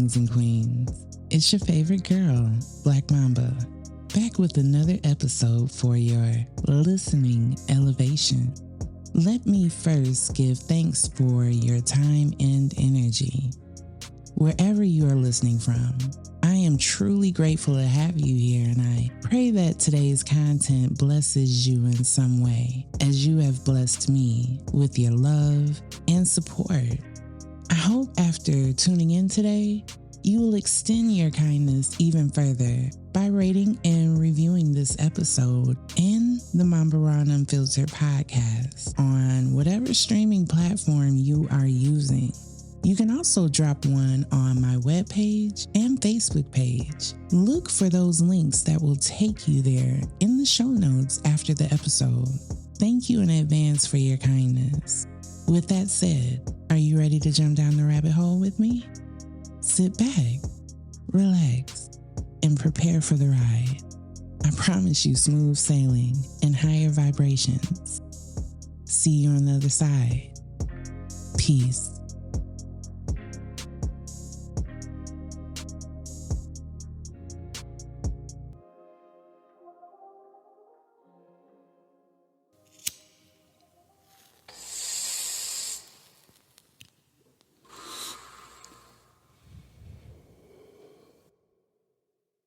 kings and queens. It's your favorite girl, Blakkmomba, back with another episode for your listening elevation. Let me first give thanks for your time and energy. Wherever you are listening from, I am truly grateful to have you here, and I pray that today's content blesses you in some way, as you have blessed me with your love and support. I hope after tuning in today, you will extend your kindness even further by rating and reviewing this episode and the Mamba Unfiltered podcast on whatever streaming platform you are using. You can also drop one on my webpage and Facebook page. Look for those links that will take you there in the show notes after the episode. Thank you in advance for your kindness. With that said, are you ready to jump down the rabbit hole with me? Sit back, relax, and prepare for the ride. I promise you smooth sailing and higher vibrations. See you on the other side. Peace.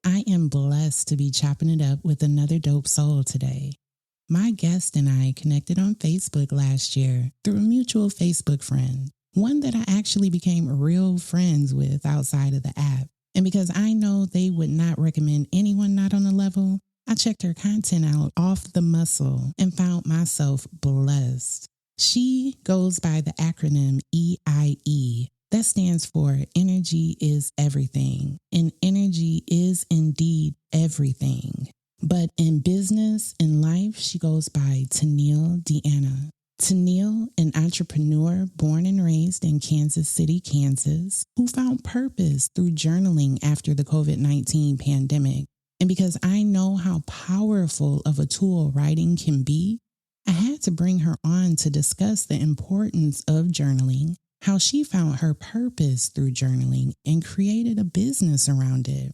I am blessed to be chopping it up with another dope soul today. My guest and I connected on Facebook last year through a mutual Facebook friend, one that I actually became real friends with outside of the app. And because I know they would not recommend anyone not on the level, I checked her content out off the muscle and found myself blessed. She goes by the acronym EIE. That stands for Energy is Everything, and energy is indeed everything. But in business and life, she goes by Tennille DeAnna. Tennille, an entrepreneur born and raised in Kansas City, Kansas, who found purpose through journaling after the COVID-19 pandemic. And because I know how powerful of a tool writing can be, I had to bring her on to discuss the importance of journaling, how she found her purpose through journaling and created a business around it.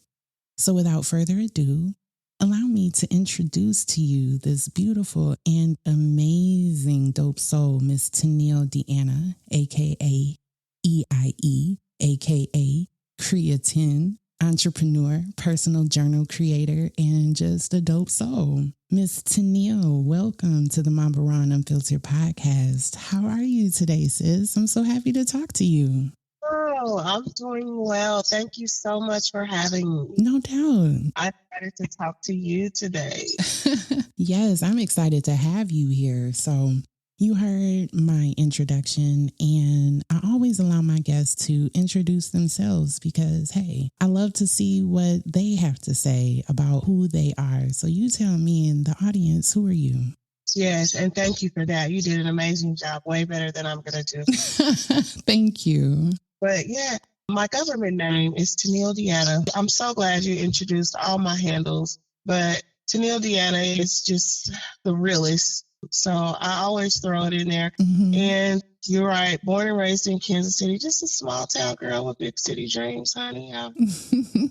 So without further ado, allow me to introduce to you this beautiful and amazing dope soul, Miss Tennille DeAnna, aka EIE, aka Creatine, entrepreneur, personal journal creator, and just a dope soul. Miss Tennille, welcome to the Mamba Unfiltered podcast. How are you today, sis? I'm so happy to talk to you. Oh, I'm doing well. Thank you so much for having me. No doubt. I'm excited to talk to you today. Yes, I'm excited to have you here. So you heard my introduction, and I always allow my guests to introduce themselves because, hey, I love to see what they have to say about who they are. So you tell me and the audience, who are you? Yes, and thank you for that. You did an amazing job, way better than I'm going to do. Thank you. But yeah, my government name is Tennille DeAnna. I'm so glad you introduced all my handles, but Tennille DeAnna is just the realest. So I always throw it in there. Mm-hmm. And you're right, born and raised in Kansas City, just a small town girl with big city dreams, honey.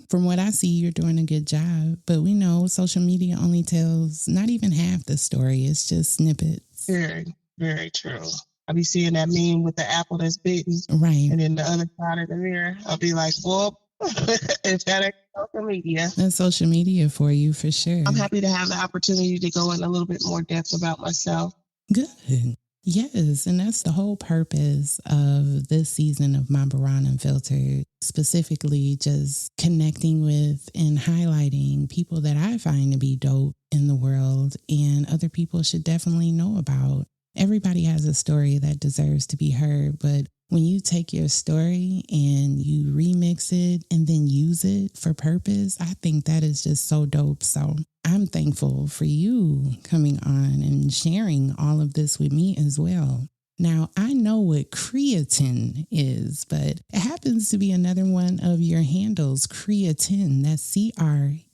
From what I see, you're doing a good job. But we know social media only tells not even half the story. It's just snippets. Very, very true. I'll be seeing that meme with the apple that's bitten. Right. And then the other side of the mirror, I'll be like, well, if that ain't social media. That's social media for you, for sure. I'm happy to have the opportunity to go in a little bit more depth about myself. Good. Yes, and that's the whole purpose of this season of Mamba Unfiltered, specifically just connecting with and highlighting people that I find to be dope in the world and other people should definitely know about. Everybody has a story that deserves to be heard, but when you take your story and you remix it and then use it for purpose, I think that is just so dope. So I'm thankful for you coming on and sharing all of this with me as well. Now, I know what creatine is, but it happens to be another one of your handles, creatine. That's CREATENN.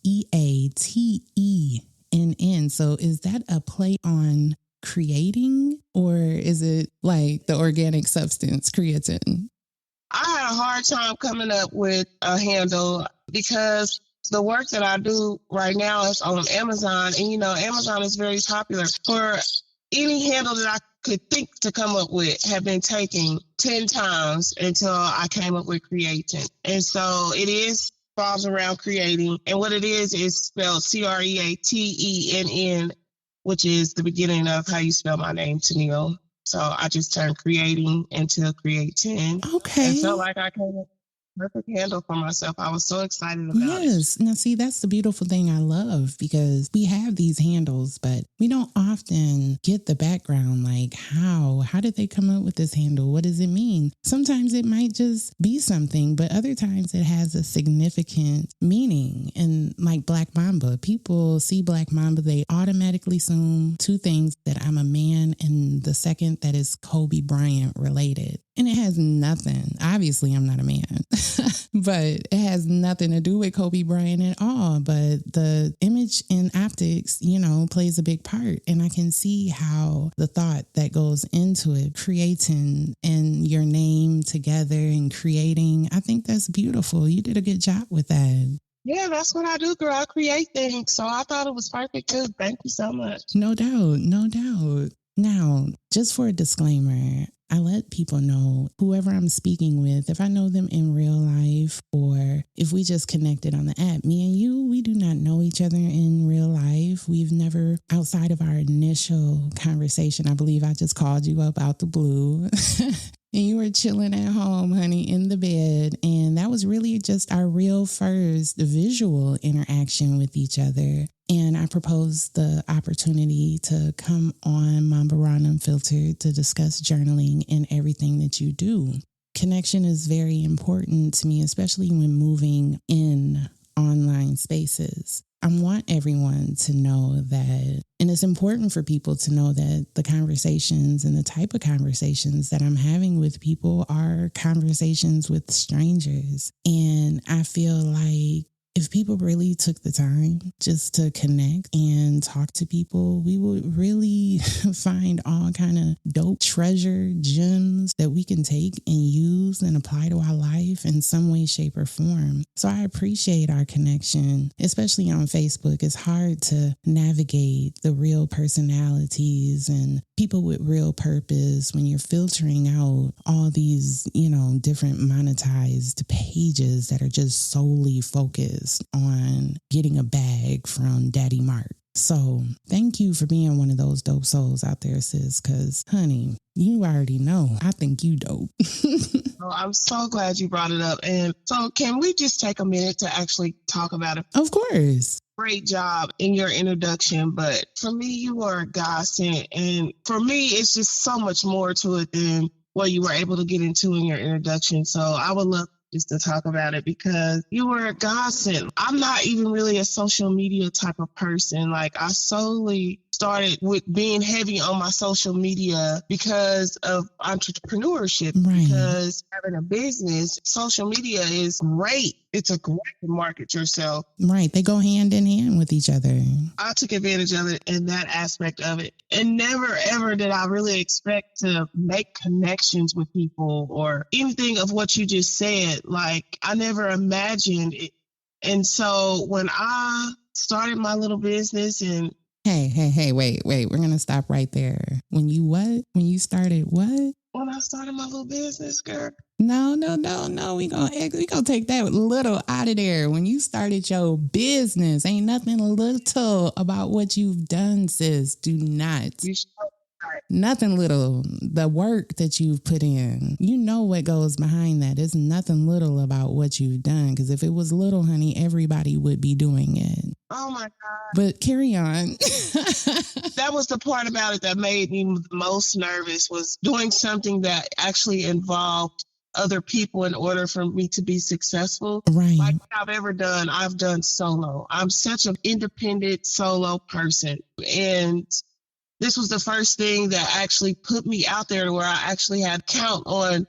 So is that a play on creating, or is it like the organic substance creatine? I a hard time coming up with a handle because the work that I do right now is on Amazon. And, Amazon is very popular. For any handle that I could think to come up with have been taken 10 times until I came up with creating. And so it is revolves around creating. And what it is spelled CREATENN, which is the beginning of how you spell my name, Tennille. So I just turned creating into creating. Okay. And felt like I came up with a perfect handle for myself. I was so excited about it. Yes. Now, see, that's the beautiful thing I love, because we have these handles, but we don't often get the background. Like, how did they come up with this handle? What does it mean? Sometimes it might just be something, but other times it has a significant meaning. And like Blakkmomba, people see Blakkmomba, they automatically assume two things: that I'm a man, and the second, that is Kobe Bryant related. And it has nothing. Obviously, I'm not a man, but it has nothing to do with Kobe Bryant at all. But the image and optics, plays a big part. And I can see how the thought that goes into it, creating and your name together and creating, I think that's beautiful. You did a good job with that. Yeah, that's what I do, girl. I create things. So I thought it was perfect too. Thank you so much. No doubt. No doubt. Now, just for a disclaimer, I let people know, whoever I'm speaking with, if I know them in real life or if we just connected on the app, me and you, we do not know each other in real life. We've never, outside of our initial conversation, I believe I just called you up out the blue. And you were chilling at home, honey, in the bed. And that was really just our real first visual interaction with each other. And I proposed the opportunity to come on Mambarana Unfiltered to discuss journaling and everything that you do. Connection is very important to me, especially when moving in online spaces. I want everyone to know that, and it's important for people to know that the conversations and the type of conversations that I'm having with people are conversations with strangers. And I feel like if people really took the time just to connect and talk to people, we would really find all kind of dope treasure gems that we can take and use and apply to our life in some way, shape, or form. So I appreciate our connection, especially on Facebook. It's hard to navigate the real personalities and people with real purpose when you're filtering out all these, different monetized pages that are just solely focused on getting a bag from Daddy Mark. So thank you for being one of those dope souls out there, sis, because, honey, you already know I think you dope. Oh, I'm so glad you brought it up. And so can we just take a minute to actually talk about it? Of course. Great job in your introduction, but for me, you are a godsend. And for me, it's just so much more to it than what you were able to get into in your introduction. So I would love just to talk about it because you were a godsend. I'm not even really a social media type of person. Like, I solely started with being heavy on my social media because of entrepreneurship, right. Because having a business, social media is great. It's a great way to market yourself. Right. They go hand in hand with each other. I took advantage of it in that aspect of it. And never, ever did I really expect to make connections with people or anything of what you just said. Like, I never imagined it. And so when I started my little business and Hey, wait. We're going to stop right there. When you what? When you started what? When I started my little business, girl. No. We gonna take that little out of there. When you started your business, ain't nothing little about what you've done, sis. Do not. You should. Nothing little. The work that you've put in, you know what goes behind that. There's nothing little about what you've done. Because if it was little, honey, everybody would be doing it. Oh my God. But carry on. That was the part about it that made me most nervous, was doing something that actually involved other people in order for me to be successful. Right. Like what I've ever done, I've done solo. I'm such an independent solo person. And this was the first thing that actually put me out there to where I actually had to count on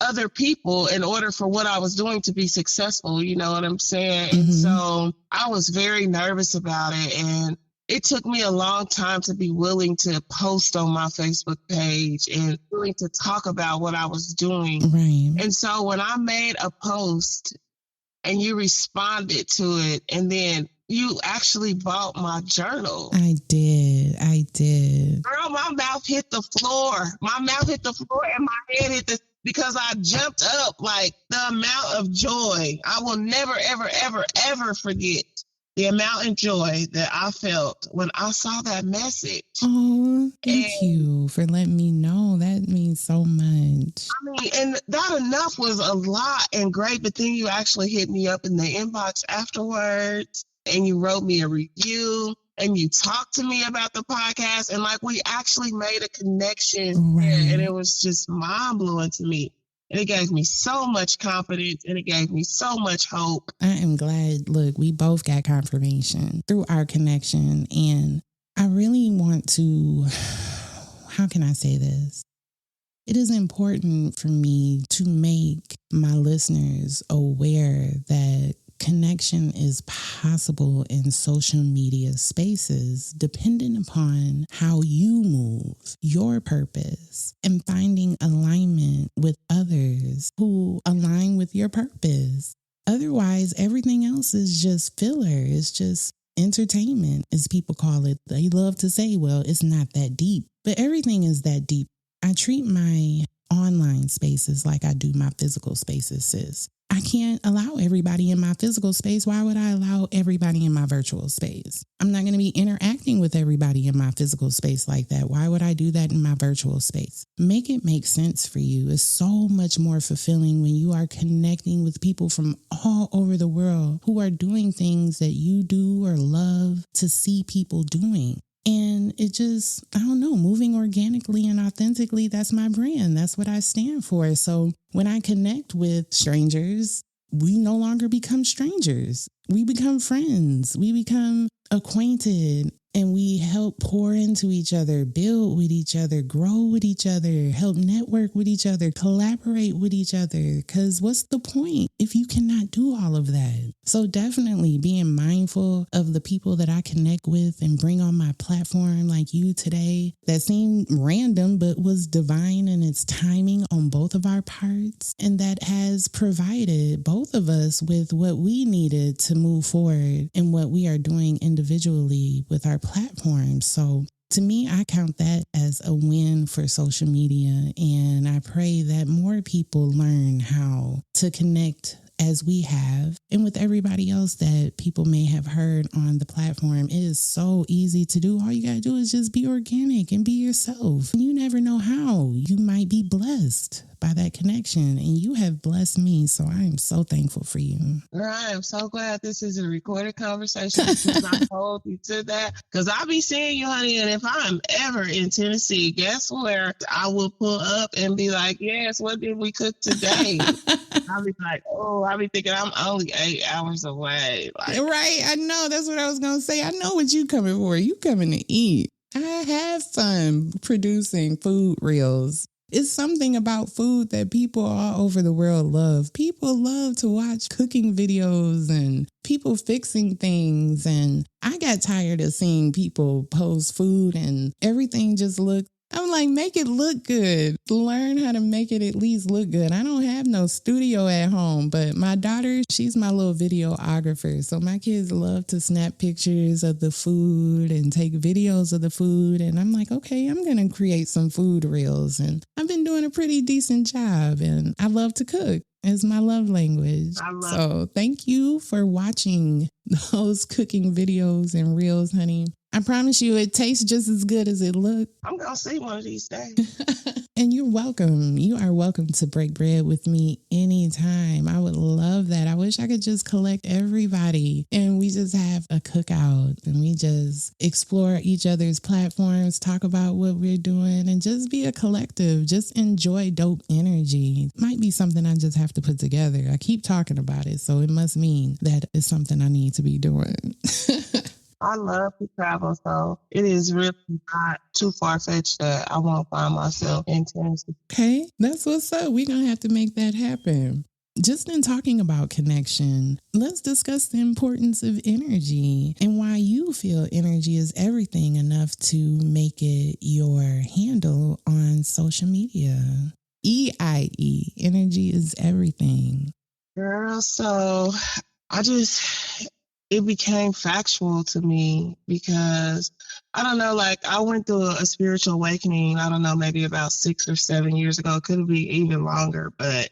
other people in order for what I was doing to be successful. You know what I'm saying? Mm-hmm. And so I was very nervous about it. And it took me a long time to be willing to post on my Facebook page and willing to talk about what I was doing. Right. And so when I made a post and you responded to it, and then you actually bought my journal. I did. Girl, my mouth hit the floor. My mouth hit the floor and my head hit the, because I jumped up, like the amount of joy. I will never, ever, ever, ever forget the amount of joy that I felt when I saw that message. Oh, thank you for letting me know. That means so much. I mean, and that enough was a lot and great, but then you actually hit me up in the inbox afterwards and you wrote me a review and you talked to me about the podcast, and like we actually made a connection. Right. And it was just mind blowing to me. And it gave me so much confidence and it gave me so much hope. I am glad. Look, we both got confirmation through our connection. And I really want to, how can I say this? It is important for me to make my listeners aware that connection is possible in social media spaces, depending upon how you move, your purpose, and finding alignment with others who align with your purpose. Otherwise, everything else is just filler. It's just entertainment, as people call it. They love to say, well, it's not that deep, but everything is that deep. I treat my online spaces like I do my physical spaces, sis. I can't allow everybody in my physical space. Why would I allow everybody in my virtual space? I'm not going to be interacting with everybody in my physical space like that. Why would I do that in my virtual space? Make it make sense for you. It's so much more fulfilling when you are connecting with people from all over the world who are doing things that you do or love to see people doing. And it just, I don't know, moving organically and authentically, that's my brand. That's what I stand for. So when I connect with strangers, we no longer become strangers. We become friends. We become acquainted, and we help pour into each other, build with each other, grow with each other, help network with each other, collaborate with each other. Because what's the point if you cannot do all of that? So definitely being mindful of the people that I connect with and bring on my platform, like you today, that seemed random but was divine in its timing on both of our parts, and that has provided both of us with what we needed to move forward in what we are doing individually with our platform. So to me, I count that as a win for social media, and I pray that more people learn how to connect as we have, and with everybody else that people may have heard on the platform. It is so easy to do. All you got to do is just be organic and be yourself. You never know how you might be blessed by that connection, and you have blessed me, so I am so thankful for you. I am so glad this is a recorded conversation because I hold you to that, because I'll be seeing you, honey, and if I'm ever in Tennessee, guess where I will pull up and be like, yes, what did we cook today? I'll be like, oh, I'll be thinking I'm only 8 hours away. Like, right, I know, that's what I was going to say. I know what you coming for. You coming to eat. I have fun producing food reels. It's something about food that people all over the world love. People love to watch cooking videos and people fixing things. And I got tired of seeing people post food and everything just looked, I'm like, make it look good. Learn how to make it at least look good. I don't have no studio at home, but my daughter, she's my little videographer. So my kids love to snap pictures of the food and take videos of the food. And I'm like, okay, I'm going to create some food reels. And I've been doing a pretty decent job. And I love to cook. It's my love language. So thank you for watching those cooking videos and reels, honey. I promise you it tastes just as good as it looks. I'm going to see one of these days. And you're welcome. You are welcome to break bread with me anytime. I would love that. I wish I could just collect everybody and we just have a cookout and we just explore each other's platforms, talk about what we're doing, and just be a collective. Just enjoy dope energy. Might be something I just have to put together. I keep talking about it, so it must mean that it's something I need to be doing. I love to travel, so it is really not too far-fetched that I won't find myself in Tennessee. Okay, that's what's up. We're going to have to make that happen. Just in talking about connection, let's discuss the importance of energy and why you feel energy is everything enough to make it your handle on social media. EIE, energy is everything. Girl, so it became factual to me because I don't know, like I went through a spiritual awakening, I don't know, maybe about 6 or 7 years ago. It could be even longer, but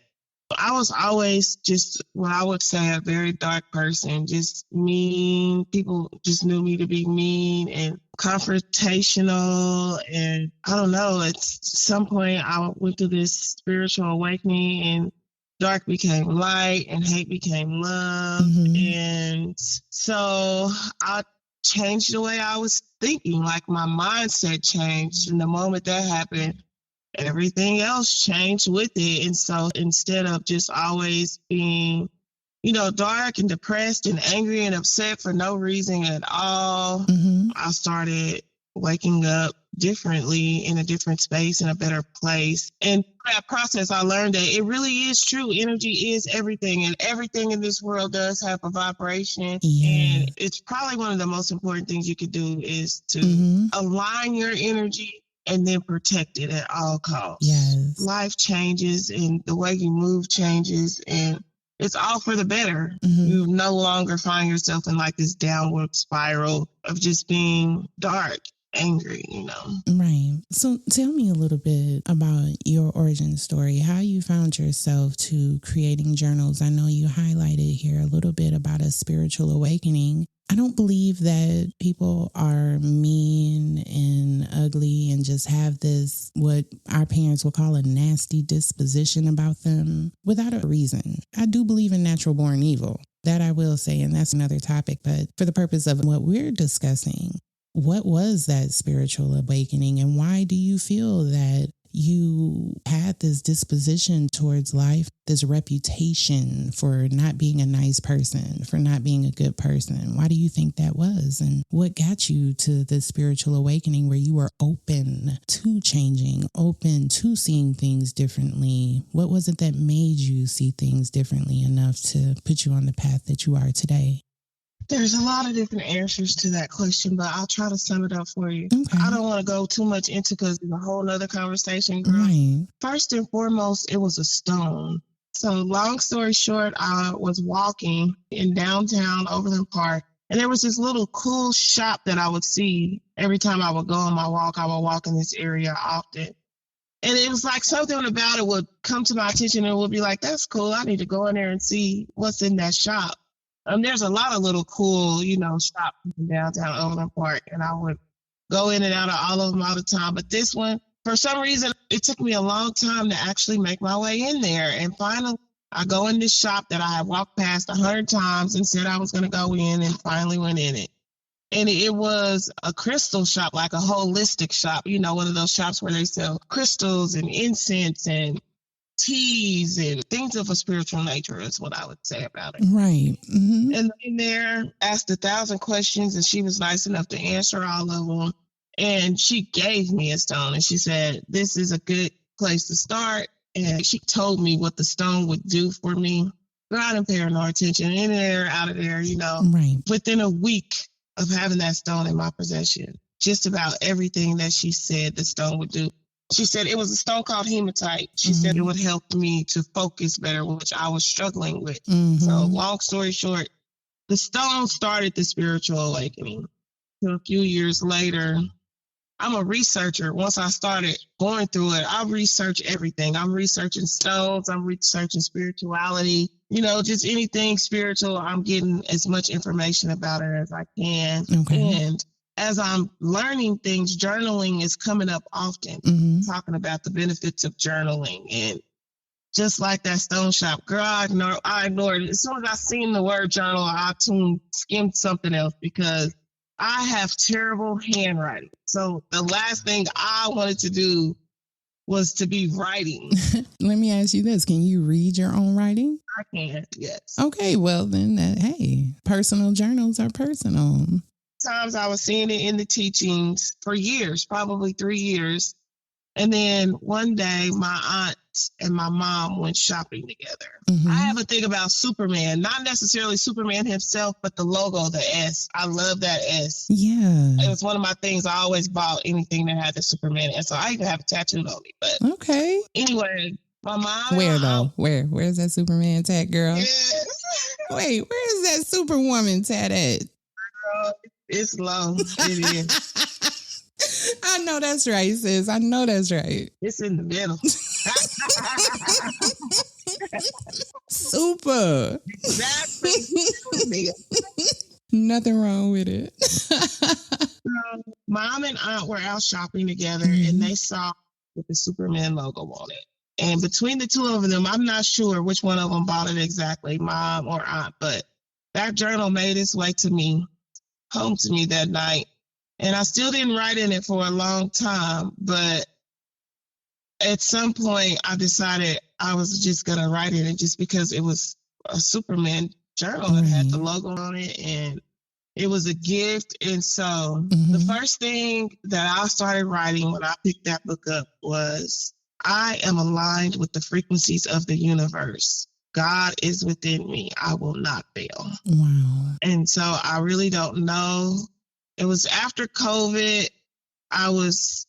I was always just what I would say a very dark person, just mean. People just knew me to be mean and confrontational. And I don't know, at some point I went through this spiritual awakening and dark became light and hate became love. Mhm. And so I changed the way I was thinking, like my mindset changed. And the moment that happened, everything else changed with it. And so instead of just always being, dark and depressed and angry and upset for no reason at all, Mhm. I started waking up differently in a different space, in a better place. And through that process, I learned that it really is true. Energy is everything, and everything in this world does have a vibration. Yeah. And it's probably one of the most important things you could do is to Mhm. align your energy and then protect it at all costs. Yes. Life changes and the way you move changes, and it's all for the better. Mhm. You no longer find yourself in like this downward spiral of just being dark, angry. Right. So tell me a little bit about your origin story, how you found yourself to creating journals. I know you highlighted here a little bit about a spiritual awakening. I don't believe that people are mean and ugly and just have this, what our parents will call a nasty disposition about them without a reason. I do believe in natural born evil. That I will say, and that's another topic. But for the purpose of what we're discussing, what was that spiritual awakening, and why do you feel that you had this disposition towards life, this reputation for not being a nice person, for not being a good person? Why do you think that was? And what got you to this spiritual awakening where you were open to changing, open to seeing things differently? What was it that made you see things differently enough to put you on the path that you are today? There's a lot of different answers to that question, but I'll try to sum it up for you. Okay. I don't want to go too much into because it's a whole nother conversation, girl. Right. First and foremost, it was a stone. So long story short, I was walking in downtown Overland Park, and there was this little cool shop that I would see every time I would go on my walk. I would walk in this area often. And it was like something about it would come to my attention and it would be like, that's cool. I need to go in there and see what's in that shop. There's a lot of little cool, shops in downtown Overland Park, and I would go in and out of all of them all the time. But this one, for some reason, it took me a long time to actually make my way in there. And finally, I go in this shop that I had walked past 100 times and said I was going to go in, and finally went in it. And it was a crystal shop, like a holistic shop, one of those shops where they sell crystals and incense and teas and things of a spiritual nature is what I would say about it. Right. Mm-hmm. And in there, asked 1,000 questions, and she was nice enough to answer all of them. And she gave me a stone, and she said, this is a good place to start. And she told me what the stone would do for me. But I didn't pay her no attention. In there, out of there, Right. Within a week of having that stone in my possession, just about everything that she said the stone would do. She said it was a stone called hematite. She said it would help me to focus better, which I was struggling with. So long story short, the stone started the spiritual awakening. So a few years later, I'm a researcher. Once I started going through it, I research everything. I'm researching stones. I'm researching spirituality. Just anything spiritual. I'm getting as much information about it as I can. Okay. And as I'm learning things, journaling is coming up often, talking about the benefits of journaling. And just like that stone shop, girl, I ignored it. As soon as I seen the word journal, I skimmed something else because I have terrible handwriting. So the last thing I wanted to do was to be writing. Let me ask you this. Can you read your own writing? I can, yes. Okay, well then, hey, personal journals are personal. Times I was seeing it in the teachings for years, probably 3 years. And then one day my aunt and my mom went shopping together. Mm-hmm. I have a thing about Superman, not necessarily Superman himself, but the logo, the S. I love that S. Yeah. It was one of my things. I always bought anything that had the Superman S. So I even have it tattooed on me. But okay. Anyway, my mom. Where though? Where's that Superman tat, girl? Yes. Wait, where's that Superwoman tat at? Girl, it's low. It is. I know that's right, sis. I know that's right. It's in the middle. Super. Exactly. Nothing wrong with it. Mom and aunt were out shopping together, and they saw with the Superman logo on it. And between the two of them, I'm not sure which one of them bought it exactly, mom or aunt, but that journal made its way to me, home to me that night. And I still didn't write in it for a long time, but at some point I decided I was just going to write in it just because it was a Superman journal that had the logo on it, and it was a gift. And so the first thing that I started writing when I picked that book up was, I am aligned with the frequencies of the universe. God is within me. I will not fail. Wow. And so I really don't know. It was after COVID. I was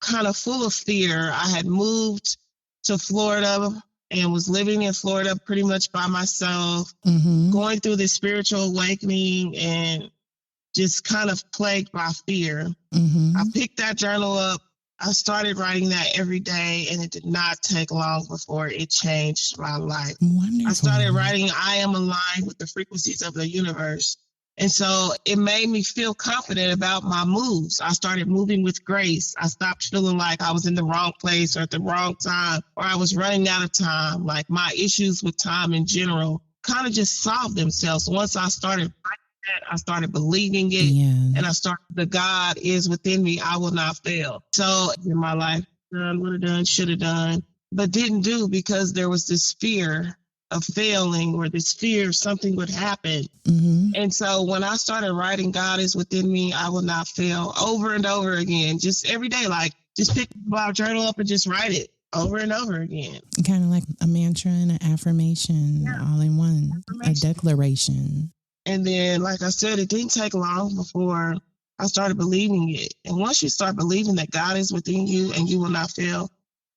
kind of full of fear. I had moved to Florida and was living in Florida pretty much by myself, going through this spiritual awakening and just kind of plagued by fear. I picked that journal up. I started writing that every day, and it did not take long before it changed my life. Wonderful. I started writing, I am aligned with the frequencies of the universe. And so it made me feel confident about my moves. I started moving with grace. I stopped feeling like I was in the wrong place or at the wrong time, or I was running out of time. Like my issues with time in general kind of just solved themselves. Once I started writing that, I started believing it, and I started, the God is within me. I will not fail. So in my life, done, would have done, should have done, but didn't do because there was this fear of failing or this fear something would happen. And so when I started writing, God is within me, I will not fail, over and over again, just every day, like just pick my journal up and just write it over and over again. Kind of like a mantra and an affirmation all in one, a declaration. And then, like I said, it didn't take long before I started believing it. And once you start believing that God is within you and you will not fail,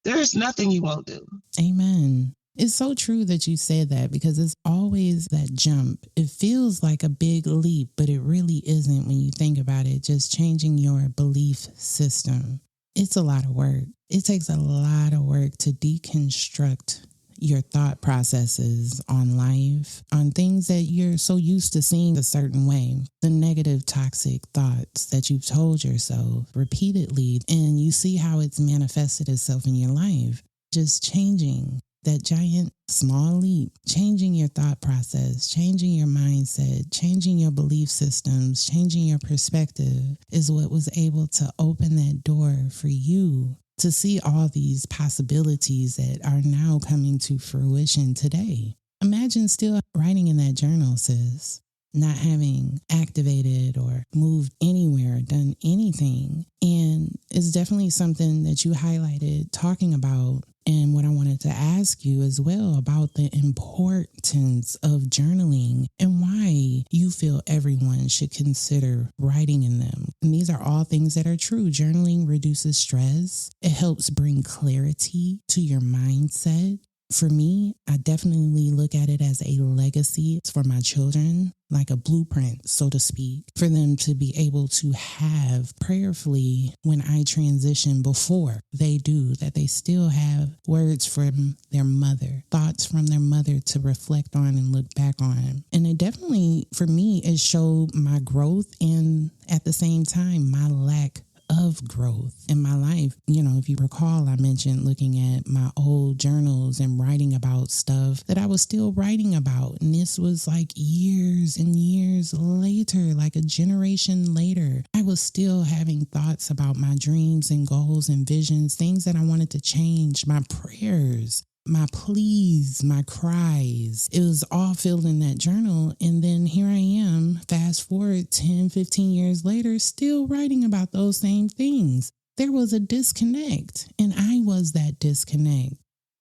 there is nothing you won't do. Amen. It's so true that you said that, because it's always that jump. It feels like a big leap, but it really isn't when you think about it. Just changing your belief system. It's a lot of work. It takes a lot of work to deconstruct your thought processes on life, on things that you're so used to seeing a certain way, the negative, toxic thoughts that you've told yourself repeatedly, and you see how it's manifested itself in your life. Just changing that giant small leap, changing your thought process, changing your mindset, changing your belief systems, changing your perspective is what was able to open that door for you to see all these possibilities that are now coming to fruition today. Imagine still writing in that journal, sis, not having activated or moved anywhere, done anything. And it's definitely something that you highlighted talking about. And what I wanted to ask you as well about the importance of journaling and why you feel everyone should consider writing in them. And these are all things that are true. Journaling reduces stress. It helps bring clarity to your mindset. For me, I definitely look at it as a legacy. It's for my children, like a blueprint, so to speak, for them to be able to have prayerfully when I transition before they do, that they still have words from their mother, thoughts from their mother to reflect on and look back on. And it definitely, for me, it showed my growth and at the same time, my lack of growth in my life. You know, if you recall, I mentioned looking at my old journals and writing about stuff that I was still writing about. And this was like years and years later, like a generation later. I was still having thoughts about my dreams and goals and visions, things that I wanted to change, my prayers, my pleas, my cries. It was all filled in that journal. And then here I am, fast forward 10, 15 years later, still writing about those same things. There was a disconnect, and I was that disconnect.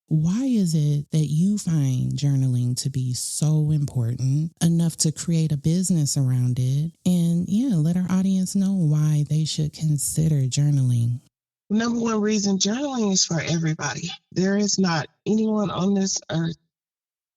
Why is it that you find journaling to be so important enough to create a business around it? And let our audience know why they should consider journaling. Number one reason, journaling is for everybody. There is not anyone on this earth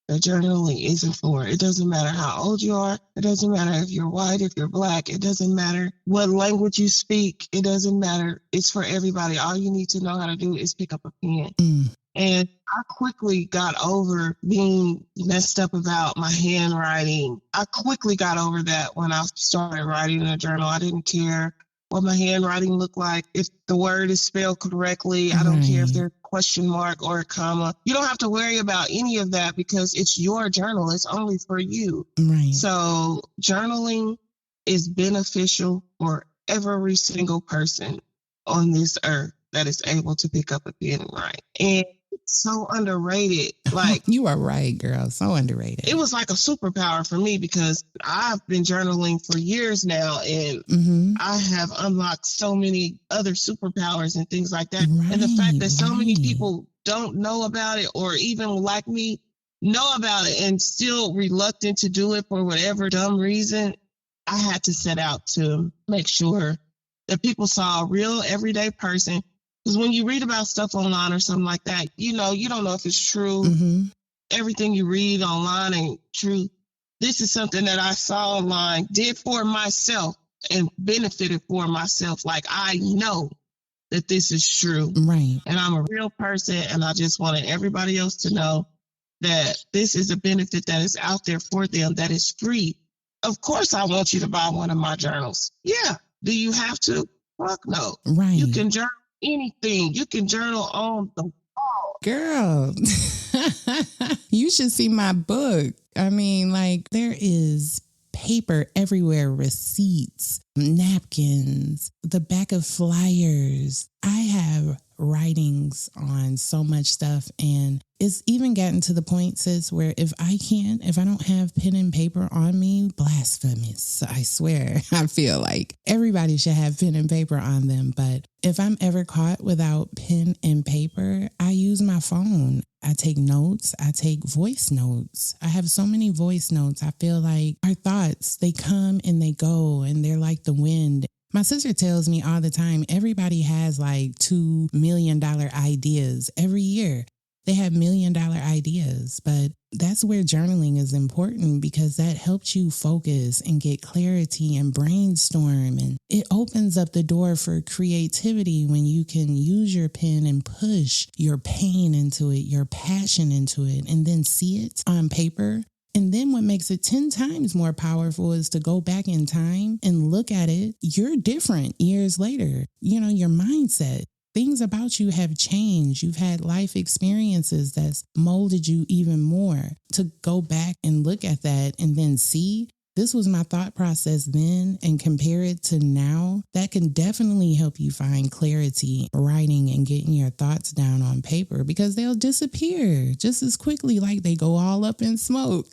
that journaling isn't for. It doesn't matter how old you are. It doesn't matter if you're white, if you're black. It doesn't matter what language you speak. It doesn't matter. It's for everybody. All you need to know how to do is pick up a pen. And I quickly got over being messed up about my handwriting. I quickly got over that when I started writing in a journal. I didn't care what my handwriting looked like. If the word is spelled correctly, I don't care if there's a question mark or a comma. You don't have to worry about any of that because it's your journal. It's only for you. Right. So journaling is beneficial for every single person on this earth that is able to pick up a pen and write. And it's so underrated. Like, you are right, girl. So underrated. It was like a superpower for me because I've been journaling for years now, and I have unlocked so many other superpowers and things like that. Right, and the fact that so many people don't know about it, or even like me, know about it and still reluctant to do it for whatever dumb reason, I had to set out to make sure that people saw a real everyday person. Because when you read about stuff online or something like that, you don't know if it's true. Everything you read online ain't true. This is something that I saw online, did for myself, and benefited for myself. Like, I know that this is true. Right. And I'm a real person, and I just wanted everybody else to know that this is a benefit that is out there for them, that is free. Of course, I want you to buy one of my journals. Yeah. Do you have to? Fuck no. Right. You can journal anything. You can journal on the wall. Girl, you should see my book. I mean, like, there is paper everywhere, receipts, napkins, the back of flyers. I have writings on so much stuff, and it's even gotten to the point, sis, where if I don't have pen and paper on me, blasphemous, I swear. I feel like everybody should have pen and paper on them, but if I'm ever caught without pen and paper, I use my phone. I take notes. I take voice notes. I have so many voice notes. I feel like our thoughts, they come and they go, and they're like the wind. My sister tells me all the time, everybody has like $2 million ideas every year. They have $1 million ideas, but that's where journaling is important because that helps you focus and get clarity and brainstorm. And it opens up the door for creativity when you can use your pen and push your pain into it, your passion into it, and then see it on paper. And then what makes it 10 times more powerful is to go back in time and look at it. You're different years later. Your mindset. Things about you have changed. You've had life experiences that's molded you even more. To go back and look at that and then see, this was my thought process then, and compare it to now, that can definitely help you find clarity writing and getting your thoughts down on paper, because they'll disappear just as quickly like they go all up in smoke.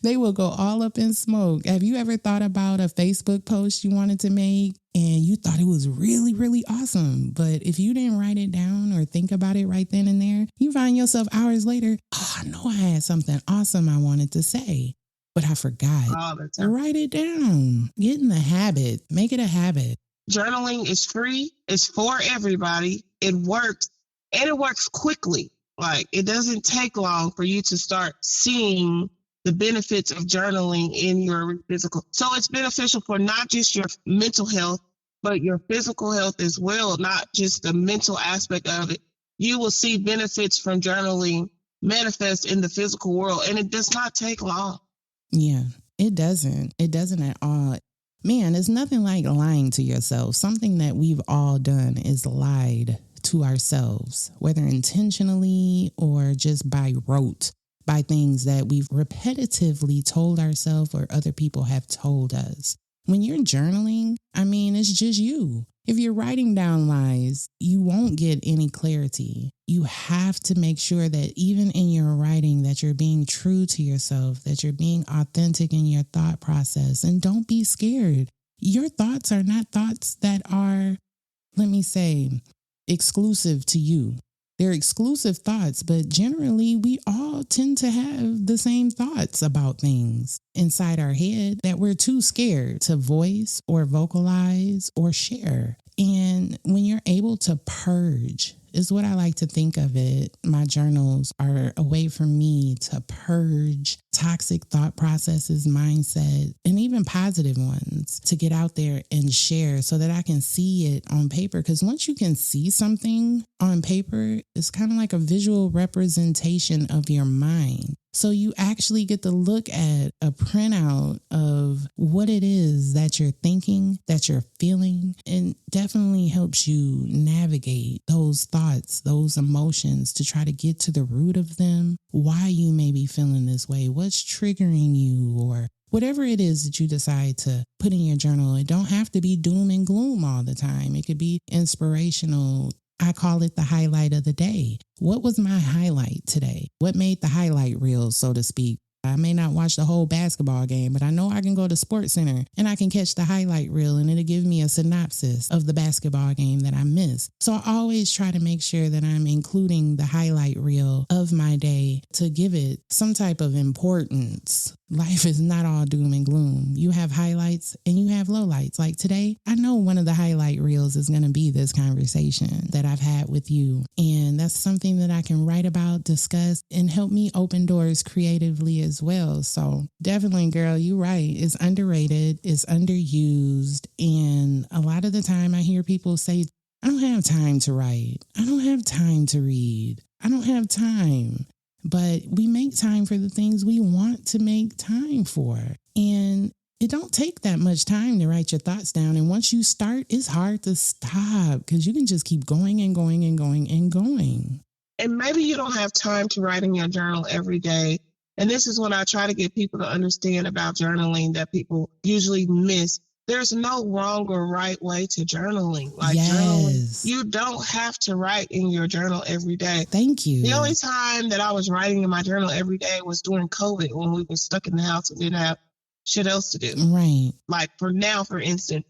They will go all up in smoke. Have you ever thought about a Facebook post you wanted to make and you thought it was really, really awesome, but if you didn't write it down or think about it right then and there, you find yourself hours later, I know I had something awesome I wanted to say, but I forgot. Write it down. Get in the habit. Make it a habit. Journaling is free. It's for everybody. It works, and it works quickly. Like, it doesn't take long for you to start seeing the benefits of journaling in your physical. So it's beneficial for not just your mental health, but your physical health as well, not just the mental aspect of it. You will see benefits from journaling manifest in the physical world, and it does not take long. Yeah, it doesn't. It doesn't at all. Man, it's nothing like lying to yourself. Something that we've all done is lied to ourselves, whether intentionally or just by rote, by things that we've repetitively told ourselves or other people have told us. When you're journaling, it's just you. If you're writing down lies, you won't get any clarity. You have to make sure that even in your writing that you're being true to yourself, that you're being authentic in your thought process, and don't be scared. Your thoughts are not thoughts that are, let me say, exclusive to you. They're exclusive thoughts, but generally we all tend to have the same thoughts about things inside our head that we're too scared to voice or vocalize or share. And when you're able to purge, is what I like to think of it. My journals are a way for me to purge toxic thought processes, mindset, and even positive ones to get out there and share so that I can see it on paper. Because once you can see something on paper, it's kind of like a visual representation of your mind. So you actually get to look at a printout of what it is that you're thinking, that you're feeling, and definitely helps you navigate those thoughts, those emotions to try to get to the root of them, why you may be feeling this way, what's triggering you, or whatever it is that you decide to put in your journal. It don't have to be doom and gloom all the time. It could be inspirational. I call it the highlight of the day. What was my highlight today? What made the highlight reel, so to speak? I may not watch the whole basketball game, but I know I can go to Sports Center and I can catch the highlight reel and it'll give me a synopsis of the basketball game that I missed. So I always try to make sure that I'm including the highlight reel of my day to give it some type of importance. Life is not all doom and gloom. You have highlights and you have lowlights. Like today, I know one of the highlight reels is going to be this conversation that I've had with you. And that's something that I can write about, discuss, and help me open doors creatively as well. So definitely, girl, you're right. It's underrated. It's underused. And a lot of the time I hear people say, I don't have time to write. I don't have time to read. I don't have time. But we make time for the things we want to make time for. And it don't take that much time to write your thoughts down. And once you start, it's hard to stop because you can just keep going and going and going and going. And maybe you don't have time to write in your journal every day. And this is what I try to get people to understand about journaling that people usually miss. There's no wrong or right way to journaling. Like journaling, you don't have to write in your journal every day. Thank you. The only time that I was writing in my journal every day was during COVID when we were stuck in the house and didn't have shit else to do. Right. Like for now, for instance,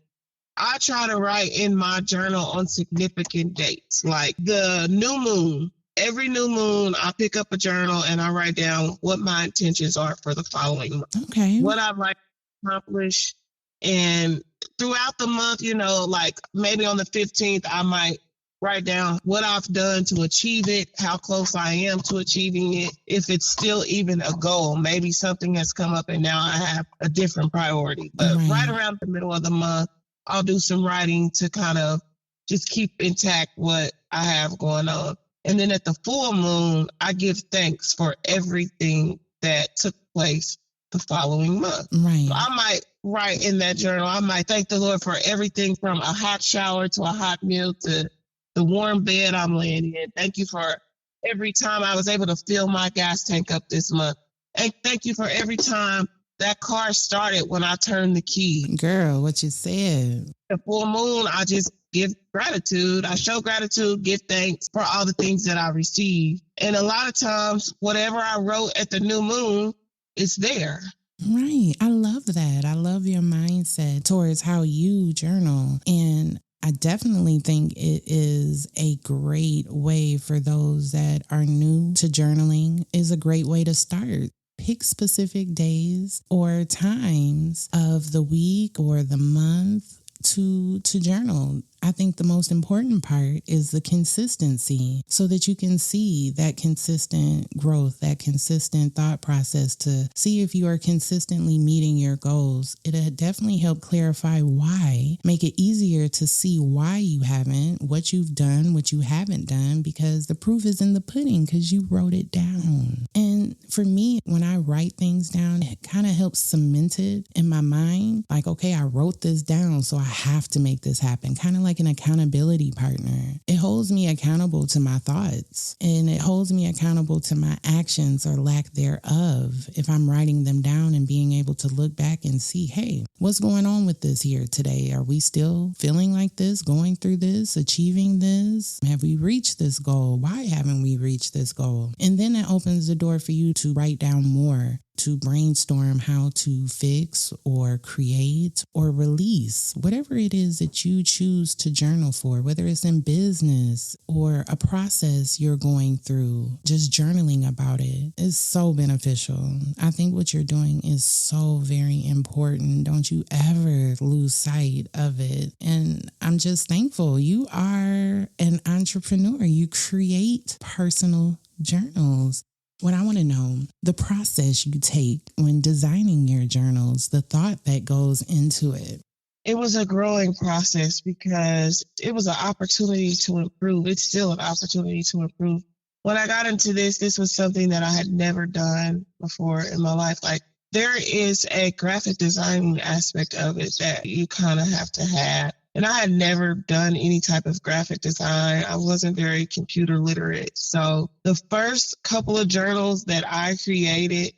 I try to write in my journal on significant dates, like the new moon. Every new moon, I pick up a journal and I write down what my intentions are for the following month. Okay. What I'd like to accomplish. And throughout the month, you know, like maybe on the 15th, I might write down what I've done to achieve it, how close I am to achieving it, if it's still even a goal. Maybe something has come up and now I have a different priority. But right around the middle of the month, I'll do some writing to kind of just keep intact what I have going on. And then at the full moon, I give thanks for everything that took place the following month. Right. So I might write in that journal, I might thank the Lord for everything from a hot shower to a hot meal to the warm bed I'm laying in. Thank you for every time I was able to fill my gas tank up this month. And thank you for every time that car started when I turned the key. Girl, what you said. The full moon, I just give gratitude. I show gratitude, give thanks for all the things that I receive. And a lot of times, whatever I wrote at the new moon, it's there. Right. I love that. I love your mindset towards how you journal. And I definitely think it is a great way for those that are new to journaling, is a great way to start. Pick specific days or times of the week or the month to journal. I think the most important part is the consistency so that you can see that consistent growth, that consistent thought process to see if you are consistently meeting your goals. It'll definitely help clarify why, make it easier to see why you haven't, what you've done, what you haven't done, because the proof is in the pudding because you wrote it down. And for me, when I write things down, it kind of helps cement it in my mind. Like, okay, I wrote this down, so I have to make this happen. Kind of like an accountability partner. It holds me accountable to my thoughts and it holds me accountable to my actions or lack thereof if I'm writing them down and being able to look back and see, hey, what's going on with this here today? Are we still feeling like this, going through this, achieving this? Have we reached this goal? Why haven't we reached this goal? And then it opens the door for you to write down more to brainstorm how to fix or create or release whatever it is that you choose to journal for, whether it's in business or a process you're going through. Just journaling about it is so beneficial. I think what you're doing is so very important. Don't you ever lose sight of it. And I'm just thankful. You are an entrepreneur. You create personal journals. What I want to know, the process you take when designing your journals, the thought that goes into it. It was a growing process because it was an opportunity to improve. It's still an opportunity to improve. When I got into this was something that I had never done before in my life. Like, there is a graphic design aspect of it that you kind of have to have. And I had never done any type of graphic design. I wasn't very computer literate. So the first couple of journals that I created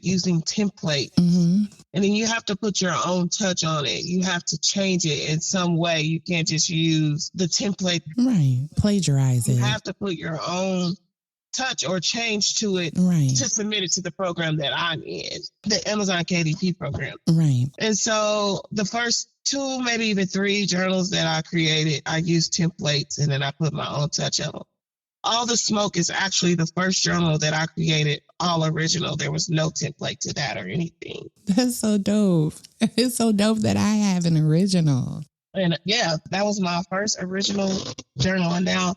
using templates. Mm-hmm. And then you have to put your own touch on it. You have to change it in some way. You can't just use the template. Right. Plagiarize it. You have to put your own touch or change to it right. to submit it to the program that I'm in, the Amazon KDP program. Right. And so the first 2, maybe even 3 journals that I created, I used templates and then I put my own touch on them. All the Smoke is actually the first journal that I created, all original. There was no template to that or anything. That's so dope. It's so dope that I have an original. And yeah, that was my first original journal. And now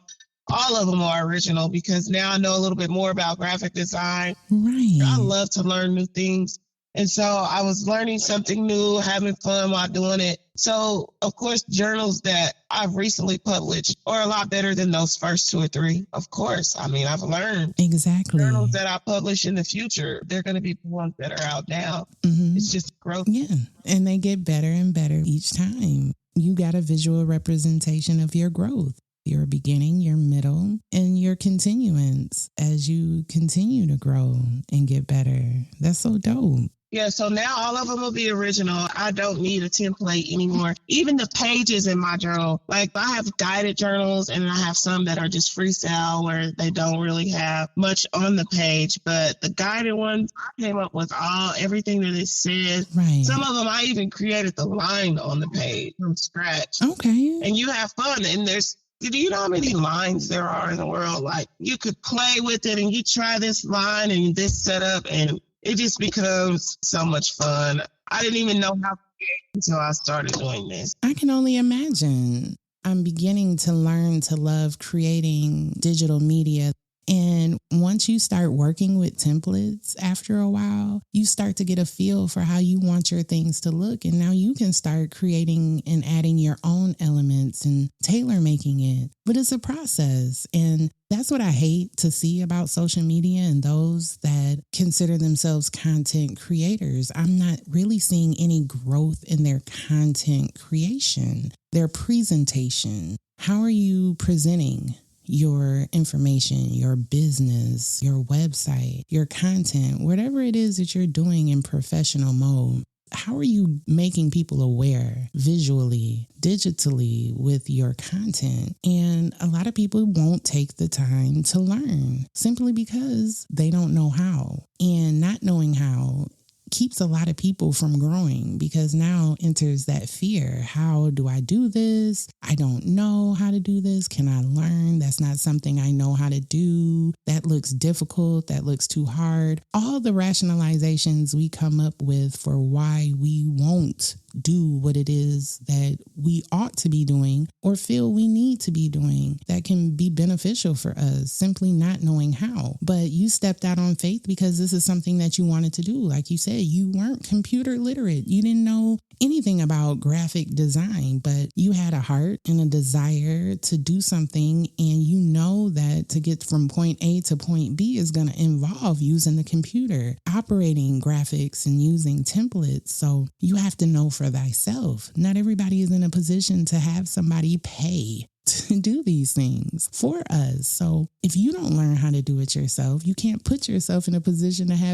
all of them are original because now I know a little bit more about graphic design. Right. I love to learn new things. And so I was learning something new, having fun while doing it. So, of course, journals that I've recently published are a lot better than those first 2 or 3. Of course. I mean, I've learned. Exactly. Journals that I publish in the future, they're going to be the ones that are out now. Mm-hmm. It's just growth. Yeah. And they get better and better each time. You got a visual representation of your growth, your beginning, your middle, and your continuance as you continue to grow and get better. That's so dope. Yeah, so now all of them will be original. I don't need a template anymore. Even the pages in my journal, like I have guided journals and I have some that are just freestyle where they don't really have much on the page. But the guided ones, I came up with everything that it says. Right. Some of them I even created the line on the page from scratch. Okay. And you have fun. And do you know how many lines there are in the world? Like, you could play with it and you try this line and this setup and it just becomes so much fun. I didn't even know how to create until I started doing this. I can only imagine. I'm beginning to learn to love creating digital media. And once you start working with templates after a while, you start to get a feel for how you want your things to look. And now you can start creating and adding your own elements and tailor making it. But it's a process. And that's what I hate to see about social media and those that consider themselves content creators. I'm not really seeing any growth in their content creation, their presentation. How are you presenting your information, your business, your website, your content, whatever it is that you're doing in professional mode? How are you making people aware visually, digitally with your content? And a lot of people won't take the time to learn simply because they don't know how. And not knowing how keeps a lot of people from growing because now enters that fear. How do I do this? I don't know how to do this. Can I learn? That's not something I know how to do. That looks difficult. That looks too hard. All the rationalizations we come up with for why we won't do what it is that we ought to be doing or feel we need to be doing that can be beneficial for us, simply not knowing how. But you stepped out on faith because this is something that you wanted to do. Like you said, you weren't computer literate. You didn't know anything about graphic design, but you had a heart and a desire to do something. And you know that to get from point A to point B is going to involve using the computer, operating graphics and using templates. So you have to know for thyself. Not everybody is in a position to have somebody pay to do these things for us. So if you don't learn how to do it yourself, you can't put yourself in a position to have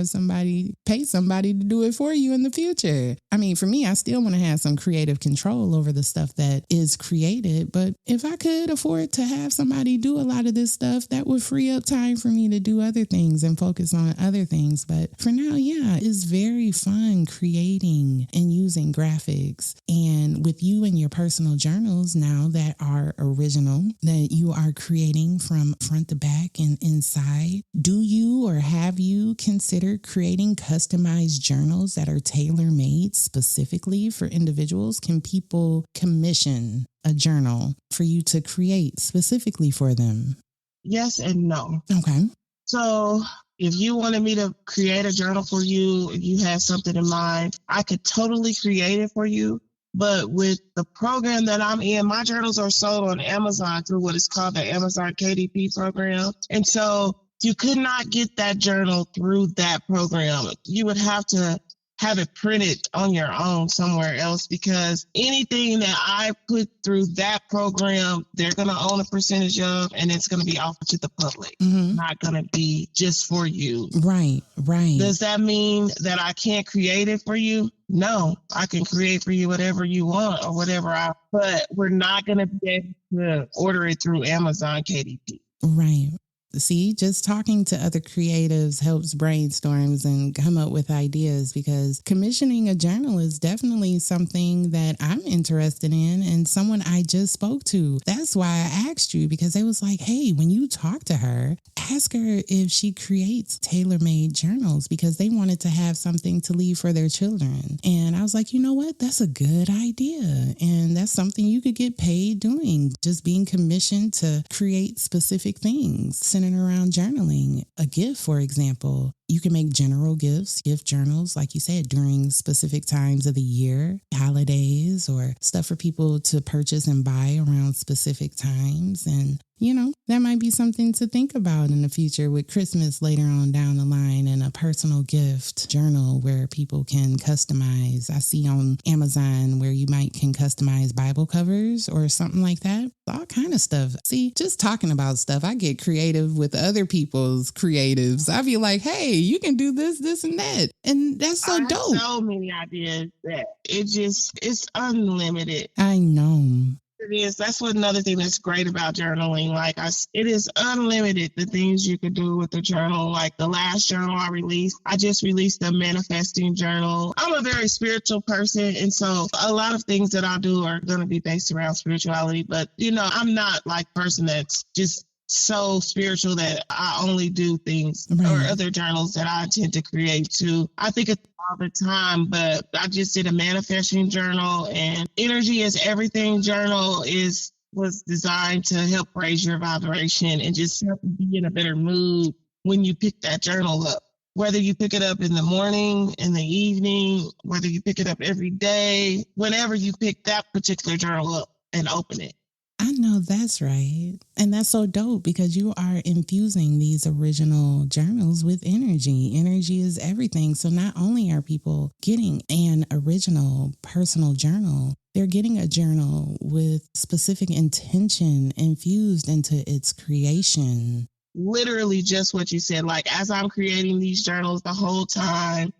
pay somebody to do it for you in the future. I mean, for me, I still want to have some creative control over the stuff that is created. But if I could afford to have somebody do a lot of this stuff, that would free up time for me to do other things and focus on other things. But for now, yeah, it's very fun creating and using graphics. And with you and your personal journals now that are original, that you are creating from front to back and inside, do you or have you considered creating customized journals that are tailor-made specifically for individuals? Can people commission a journal for you to create specifically for them? Yes and no. Okay. So if you wanted me to create a journal for you, if you had something in mind, I could totally create it for you. But with the program that I'm in, my journals are sold on Amazon through what is called the Amazon KDP program. And so you could not get that journal through that program. You would have to have it printed on your own somewhere else, because anything that I put through that program, they're going to own a percentage of, and it's going to be offered to the public, not going to be just for you. Right. Does that mean that I can't create it for you? No, I can create for you whatever you want or but we're not going to be able to order it through Amazon KDP. Right. See, just talking to other creatives helps brainstorms and come up with ideas, because commissioning a journal is definitely something that I'm interested in, and someone I just spoke to. That's why I asked you, because they was like, hey, when you talk to her, ask her if she creates tailor-made journals, because they wanted to have something to leave for their children. And I was like, you know what? That's a good idea. And that's something you could get paid doing, just being commissioned to create specific things centered around journaling. A gift, for example, you can make general gifts, gift journals, like you said, during specific times of the year, holidays, or stuff for people to purchase and buy around specific times. And, you know, that might be something to think about in the future with Christmas later on down the line, and a personal gift journal where people can customize. I see on Amazon where you can customize Bible covers or something like that. All kind of stuff. See, just talking about stuff, I get creative with other people's creatives. I be like, hey, you can do this, and that. And that's so dope. So many ideas that it's unlimited. I know. It is. That's what another thing that's great about journaling. It is unlimited, the things you can do with the journal. Like the last journal I just released a manifesting journal. I'm a very spiritual person, and so a lot of things that I do are going to be based around spirituality. But, I'm not like a person that's just so spiritual that I only do things or other journals that I tend to create too. I think it's all the time, but I just did a manifesting journal, and Energy is Everything journal was designed to help raise your vibration and just help you be in a better mood when you pick that journal up. Whether you pick it up in the morning, in the evening, whether you pick it up every day, whenever you pick that particular journal up and open it. I know that's right. And that's so dope, because you are infusing these original journals with energy. Energy is everything. So not only are people getting an original personal journal, they're getting a journal with specific intention infused into its creation. Literally just what you said. Like, as I'm creating these journals the whole time,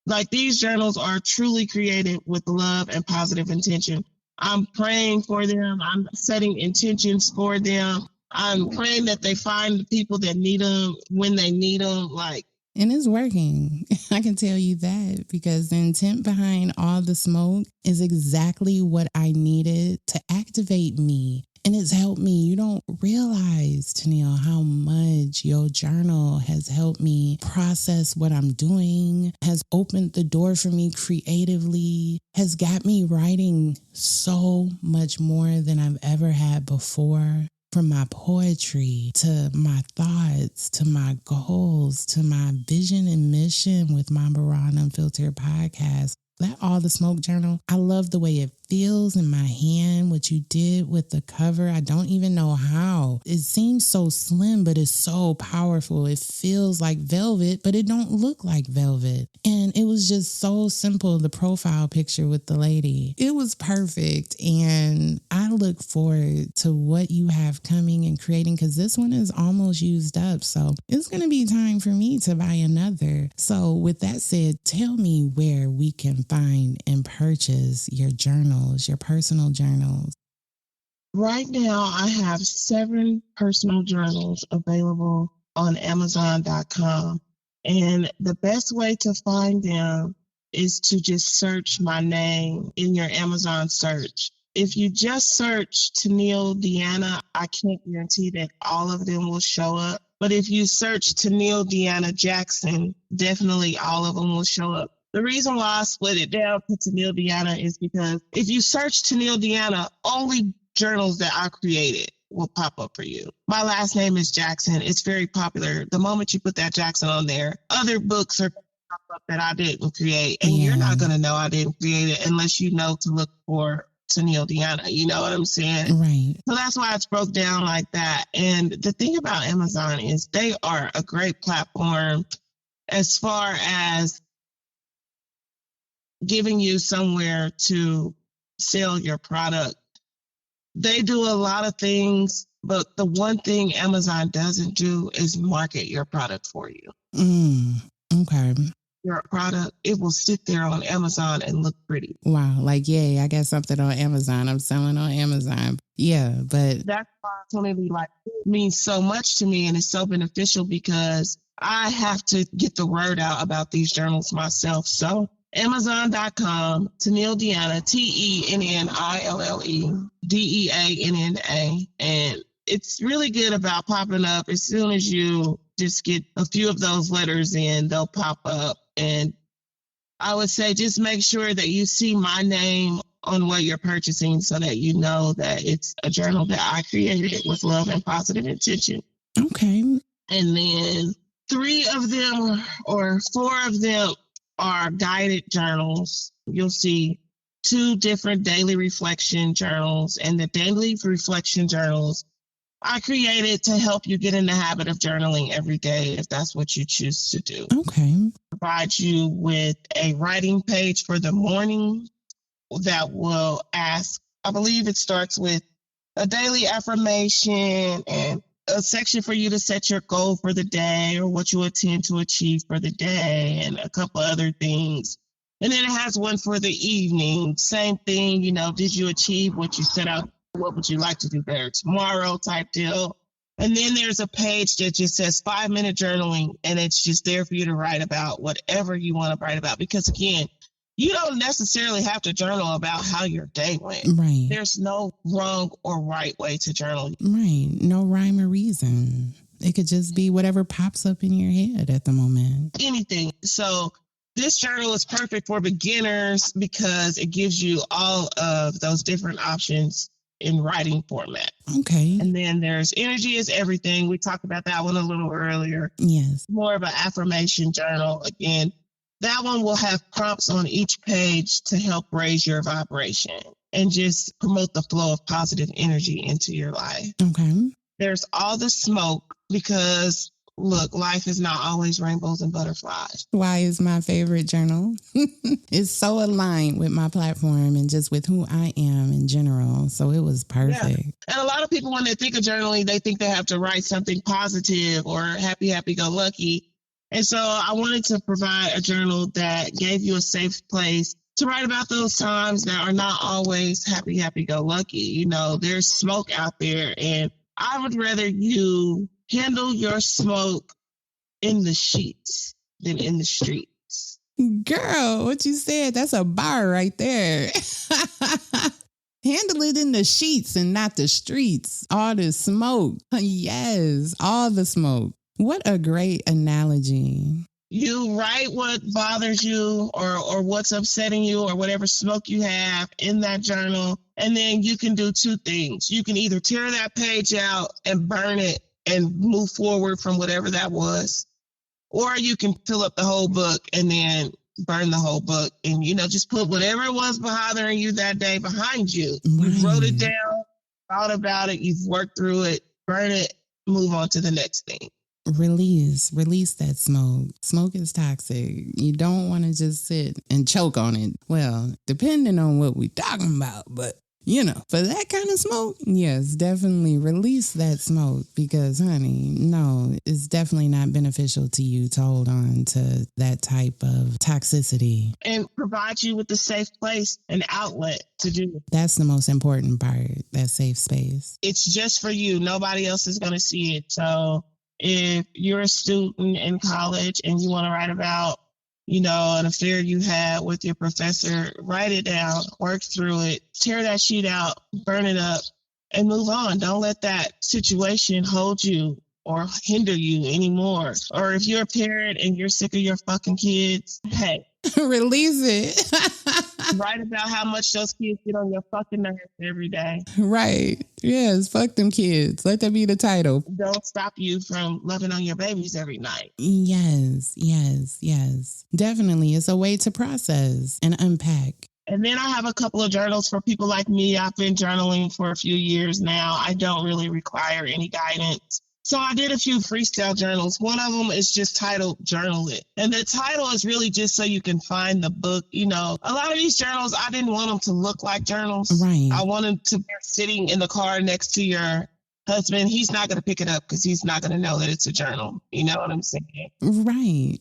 like, these journals are truly created with love and positive intention. I'm praying for them. I'm setting intentions for them. I'm praying that they find the people that need them when they need them. And it's working. I can tell you that, because the intent behind all the smoke is exactly what I needed to activate me. And it's helped me. You don't realize, Tennille, how much your journal has helped me process what I'm doing, has opened the door for me creatively, has got me writing so much more than I've ever had before. From my poetry to my thoughts to my goals to my vision and mission with my Raw and Unfiltered podcast. That All the Smoke journal, I love the way it feels in my hand, what you did with the cover. I don't even know how. It seems so slim, but it's so powerful. It feels like velvet, but it don't look like velvet. And it was just so simple, the profile picture with the lady. It was perfect. And I I look forward to what you have coming and creating, because this one is almost used up. So it's going to be time for me to buy another. So with that said, tell me where we can find and purchase your journals, your personal journals. Right now, I have 7 personal journals available on Amazon.com. And the best way to find them is to just search my name in your Amazon search. If you just search Tennille DeAnna, I can't guarantee that all of them will show up. But if you search Tennille DeAnna Jackson, definitely all of them will show up. The reason why I split it down to Tennille DeAnna is because if you search Tennille DeAnna, only journals that I created will pop up for you. My last name is Jackson. It's very popular. The moment you put that Jackson on there, other books are pop up that I didn't create. And you're not going to know I didn't create it unless you know to look for Tennille DeAnna. You know what I'm saying? Right. So that's why it's broke down like that. And the thing about Amazon is they are a great platform as far as giving you somewhere to sell your product. They do a lot of things, but the one thing Amazon doesn't do is market your product for you. Okay. Your product, it will sit there on Amazon and look pretty. Wow. Like, yay, I got something on Amazon. I'm selling on Amazon. Yeah, but that opportunity means so much to me, and it's so beneficial because I have to get the word out about these journals myself. So Amazon.com, Tennille DeAnna, Tennille DeAnna, and it's really good about popping up. As soon as you just get a few of those letters in, they'll pop up. And I would say just make sure that you see my name on what you're purchasing so that you know that it's a journal that I created with love and positive intention. Okay. And then 3 of them or 4 of them are guided journals. You'll see 2 different daily reflection journals, and the daily reflection journals I created to help you get in the habit of journaling every day if that's what you choose to do. Okay. Provide you with a writing page for the morning that will ask, I believe it starts with a daily affirmation and a section for you to set your goal for the day or what you intend to achieve for the day and a couple other things. And then it has one for the evening. Same thing, did you achieve what you set out? What would you like to do better tomorrow type deal? And then there's a page that just says 5-minute journaling, and it's just there for you to write about whatever you want to write about. Because again, you don't necessarily have to journal about how your day went. Right. There's no wrong or right way to journal. Right. No rhyme or reason. It could just be whatever pops up in your head at the moment. Anything. So this journal is perfect for beginners because it gives you all of those different options in writing format. Okay. And then there's Energy is Everything. We talked about that one a little earlier. Yes. More of an affirmation journal. Again, that one will have prompts on each page to help raise your vibration and just promote the flow of positive energy into your life. Okay. There's All the Smoke because, look, life is not always rainbows and butterflies. Why is my favorite journal? It's so aligned with my platform and just with who I am in general. So it was perfect. Yeah. And a lot of people, when they think of journaling, they think they have to write something positive or happy-go-lucky. And so I wanted to provide a journal that gave you a safe place to write about those times that are not always happy-go-lucky. There's smoke out there, and I would rather you handle your smoke in the sheets than in the streets. Girl, what you said, that's a bar right there. Handle it in the sheets and not the streets. All the smoke. Yes, all the smoke. What a great analogy. You write what bothers you or what's upsetting you or whatever smoke you have in that journal. And then you can do 2 things. You can either tear that page out and burn it and move forward from whatever that was. Or you can fill up the whole book and then burn the whole book and, just put whatever it was bothering you that day behind you. Right. You wrote it down, thought about it, you've worked through it, burn it, move on to the next thing. Release that smoke. Smoke is toxic. You don't want to just sit and choke on it. Well, depending on what we're talking about, but For that kind of smoke, yes, definitely release that smoke because, honey, no, it's definitely not beneficial to you to hold on to that type of toxicity. And provide you with a safe place, an outlet to do it. That's the most important part, that safe space. It's just for you. Nobody else is going to see it. So if you're a student in college and you want to write about an affair you had with your professor, write it down, work through it, tear that sheet out, burn it up, and move on. Don't let that situation hold you or hinder you anymore. Or if you're a parent and you're sick of your fucking kids, hey. Release it. Write about how much those kids get on your fucking nerves every day. Right. Yes. Fuck them kids. Let that be the title. Don't stop you from loving on your babies every night. Yes. Definitely. It's a way to process and unpack. And then I have a couple of journals for people like me. I've been journaling for a few years now. I don't really require any guidance. So I did a few freestyle journals. One of them is just titled Journal It. And the title is really just so you can find the book. A lot of these journals, I didn't want them to look like journals. Right. I wanted to be sitting in the car next to your husband. He's not going to pick it up because he's not going to know that it's a journal. You know what I'm saying? Right.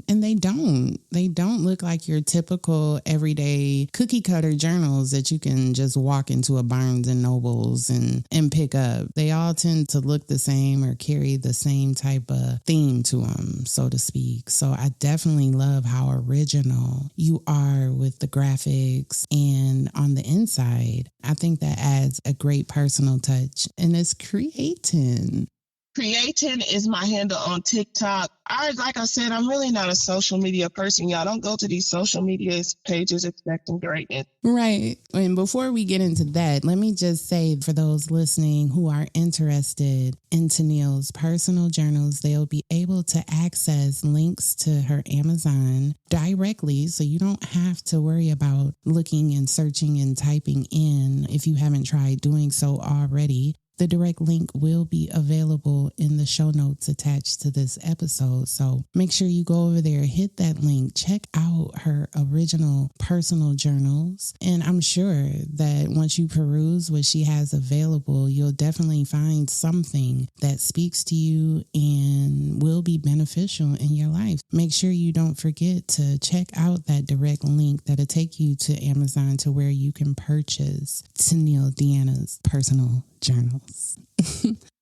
And they don't look like your typical everyday cookie cutter journals that you can just walk into a Barnes and Nobles and pick up. They all tend to look the same or carry the same type of theme to them, so to speak. So I definitely love how original you are with the graphics and on the inside. I think that adds a great personal touch, and it's creating. Creating is my handle on TikTok. Like I said, I'm really not a social media person. Y'all don't go to these social media pages expecting greatness. Right. And before we get into that, let me just say for those listening who are interested in Tennille's personal journals, they'll be able to access links to her Amazon directly. So you don't have to worry about looking and searching and typing in if you haven't tried doing so already. The direct link will be available in the show notes attached to this episode. So make sure you go over there, hit that link, check out her original personal journals. And I'm sure that once you peruse what she has available, you'll definitely find something that speaks to you and will be beneficial in your life. Make sure you don't forget to check out that direct link that'll take you to Amazon to where you can purchase Tennille DeAnna's personal journals.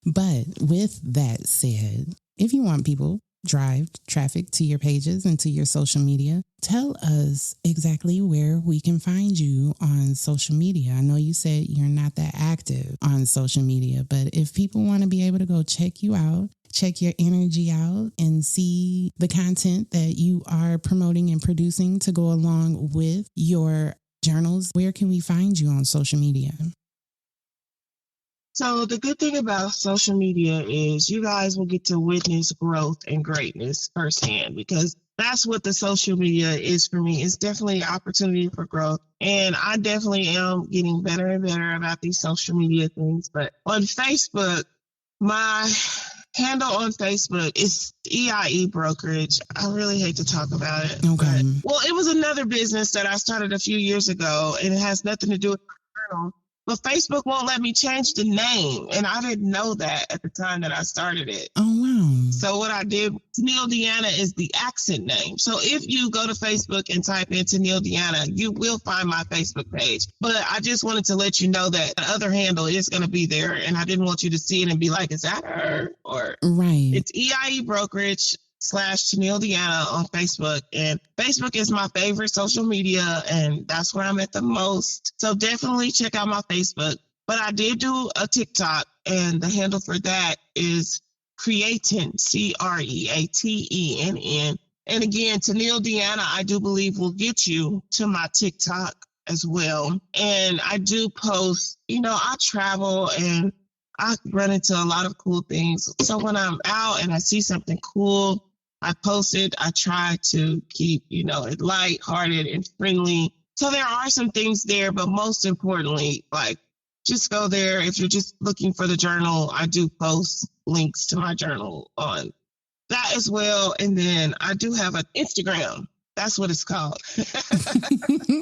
But with that said, if you want people drive traffic to your pages and to your social media, tell us exactly where we can find you on social media. I know you said you're not that active on social media, but if people want to be able to go check you out, check your energy out, and see the content that you are promoting and producing to go along with your journals, where can we find you on social media? So the good thing about social media is you guys will get to witness growth and greatness firsthand, because that's what the social media is for me. It's definitely an opportunity for growth. And I definitely am getting better and better about these social media things. But on Facebook, my handle on Facebook is EIE Brokerage. I really hate to talk about it. Okay. But, it was another business that I started a few years ago, and it has nothing to do with my journal. But Facebook won't let me change the name, and I didn't know that at the time that I started it. Oh, wow. So what I did, Tennille DeAnna is the accent name. So if you go to Facebook and type in Tennille DeAnna, you will find my Facebook page. But I just wanted to let you know that the other handle is going to be there, and I didn't want you to see it and be like, is that her? Or right. It's EIE Brokerage / Tennille DeAnna on Facebook. And Facebook is my favorite social media, and that's where I'm at the most. So definitely check out my Facebook. But I did do a TikTok, and the handle for that is Createn, Createnn. And again, Tennille DeAnna, I do believe will get you to my TikTok as well. And I do post, I travel and I run into a lot of cool things. So when I'm out and I see something cool, I post it. I try to keep, it lighthearted and friendly. So there are some things there, but most importantly, just go there. If you're just looking for the journal, I do post links to my journal on that as well. And then I do have an Instagram. That's what it's called.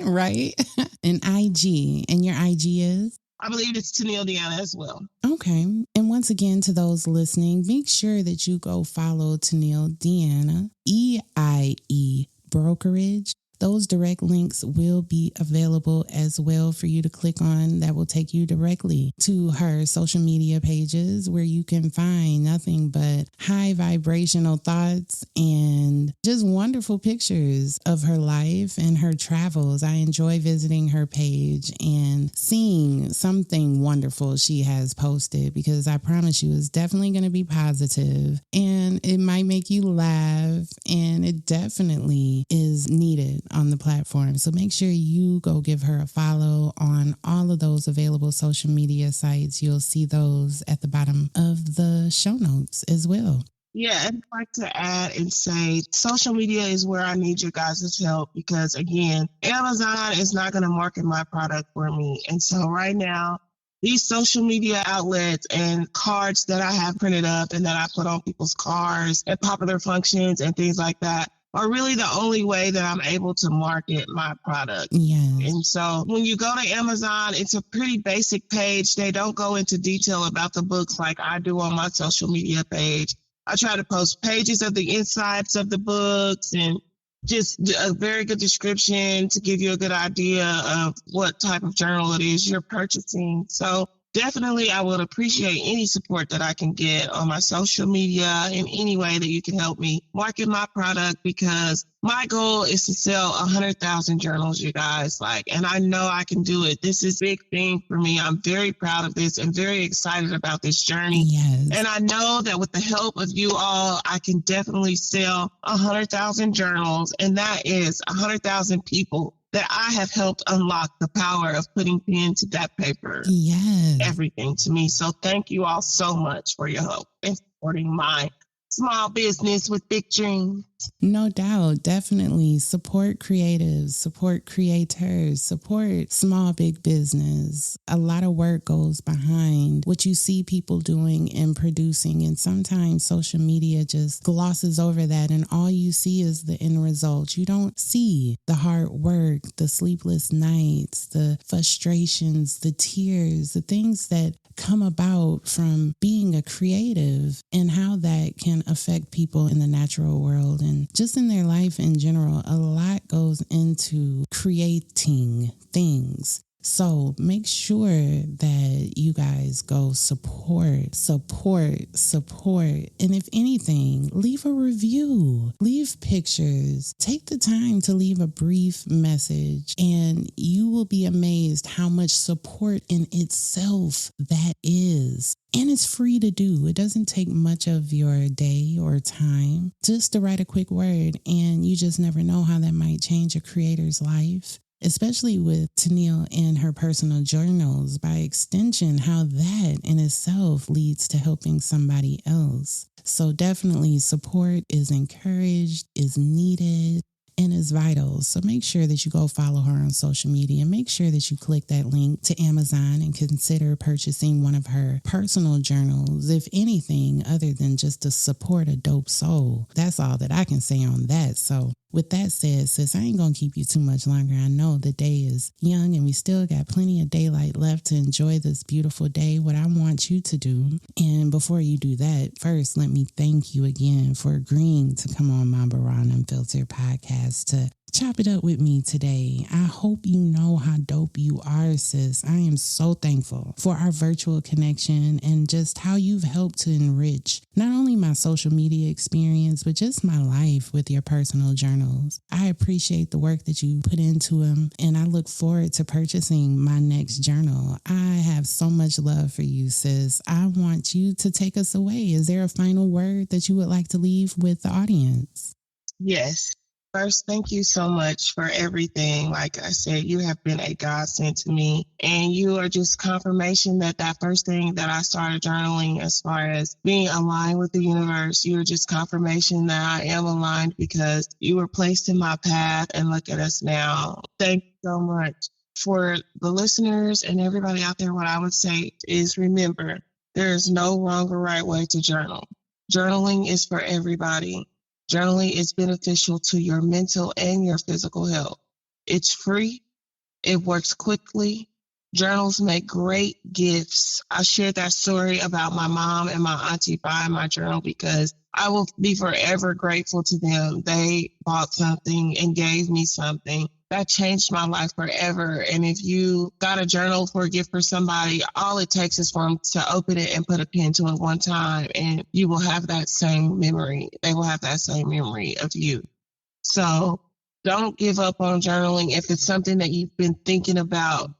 Right? And IG. And your IG is? I believe it's Tennille DeAnna as well. Okay. And once again, to those listening, make sure that you go follow Tennille DeAnna, EIE Brokerage. Those direct links will be available as well for you to click on. That will take you directly to her social media pages where you can find nothing but high vibrational thoughts and just wonderful pictures of her life and her travels. I enjoy visiting her page and seeing something wonderful she has posted, because I promise you it's definitely going to be positive and it might make you laugh, and it definitely is needed on the platform. So make sure you go give her a follow on all of those available social media sites. You'll see those at the bottom of the show notes as well. Yeah, I'd like to add and say social media is where I need your guys' help, because again, Amazon is not going to market my product for me. And so right now, these social media outlets and cards that I have printed up and that I put on people's cars at popular functions and things like that are really the only way that I'm able to market my product. Yes. And so when you go to Amazon, it's a pretty basic page. They don't go into detail about the books like I do on my social media page. I try to post pages of the insides of the books and just a very good description to give you a good idea of what type of journal it is you're purchasing. So definitely, I would appreciate any support that I can get on my social media in any way that you can help me market my product, because my goal is to sell 100,000 journals, you guys. And I know I can do it. This is a big thing for me. I'm very proud of this and very excited about this journey. Yes. And I know that with the help of you all, I can definitely sell 100,000 journals. And that is 100,000 people that I have helped unlock the power of putting pen to that paper. Yes. Everything to me. So thank you all so much for your help in supporting my small business with big dreams. No doubt. Definitely support creatives, support creators, support small, big business. A lot of work goes behind what you see people doing and producing. And sometimes social media just glosses over that, and all you see is the end result. You don't see the hard work, the sleepless nights, the frustrations, the tears, the things that come about from being a creative, and how that can affect people in the natural world and just in their life in general. A lot goes into creating things. So make sure that you guys go support. And if anything, leave a review, leave pictures, take the time to leave a brief message, and you will be amazed how much support in itself that is. And it's free to do. It doesn't take much of your day or time just to write a quick word, and you just never know how that might change a creator's life. Especially with Tennille and her personal journals, by extension, how that in itself leads to helping somebody else. So definitely support is encouraged, is needed, and is vital. So make sure that you go follow her on social media. Make sure that you click that link to Amazon and consider purchasing one of her personal journals, if anything other than just to support a dope soul. That's all that I can say on that. So with that said, sis, I ain't going to keep you too much longer. I know the day is young and we still got plenty of daylight left to enjoy this beautiful day. What I want you to do, and before you do that, first, let me thank you again for agreeing to come on my Baron Unfiltered podcast to chop it up with me today. I hope you know how dope you are, sis. I am so thankful for our virtual connection and just how you've helped to enrich not only my social media experience, but just my life with your personal journals. I appreciate the work that you put into them, and I look forward to purchasing my next journal. I have so much love for you, sis. I want you to take us away. Is there a final word that you would like to leave with the audience? Yes. First, thank you so much for everything. Like I said, you have been a godsend to me, and you are just confirmation that first thing that I started journaling, as far as being aligned with the universe, you are just confirmation that I am aligned because you were placed in my path, and look at us now. Thank you so much. For the listeners and everybody out there, what I would say is, remember, there is no wrong or right way to journal. Journaling is for everybody. Journaling is beneficial to your mental and your physical health. It's free. It works quickly. Journals make great gifts. I shared that story about my mom and my auntie buying my journal because I will be forever grateful to them. They bought something and gave me something. That changed my life forever. And if you got a journal for a gift for somebody, all it takes is for them to open it and put a pen to it one time, and you will have that same memory. They will have that same memory of you. So don't give up on journaling. If it's something that you've been thinking about,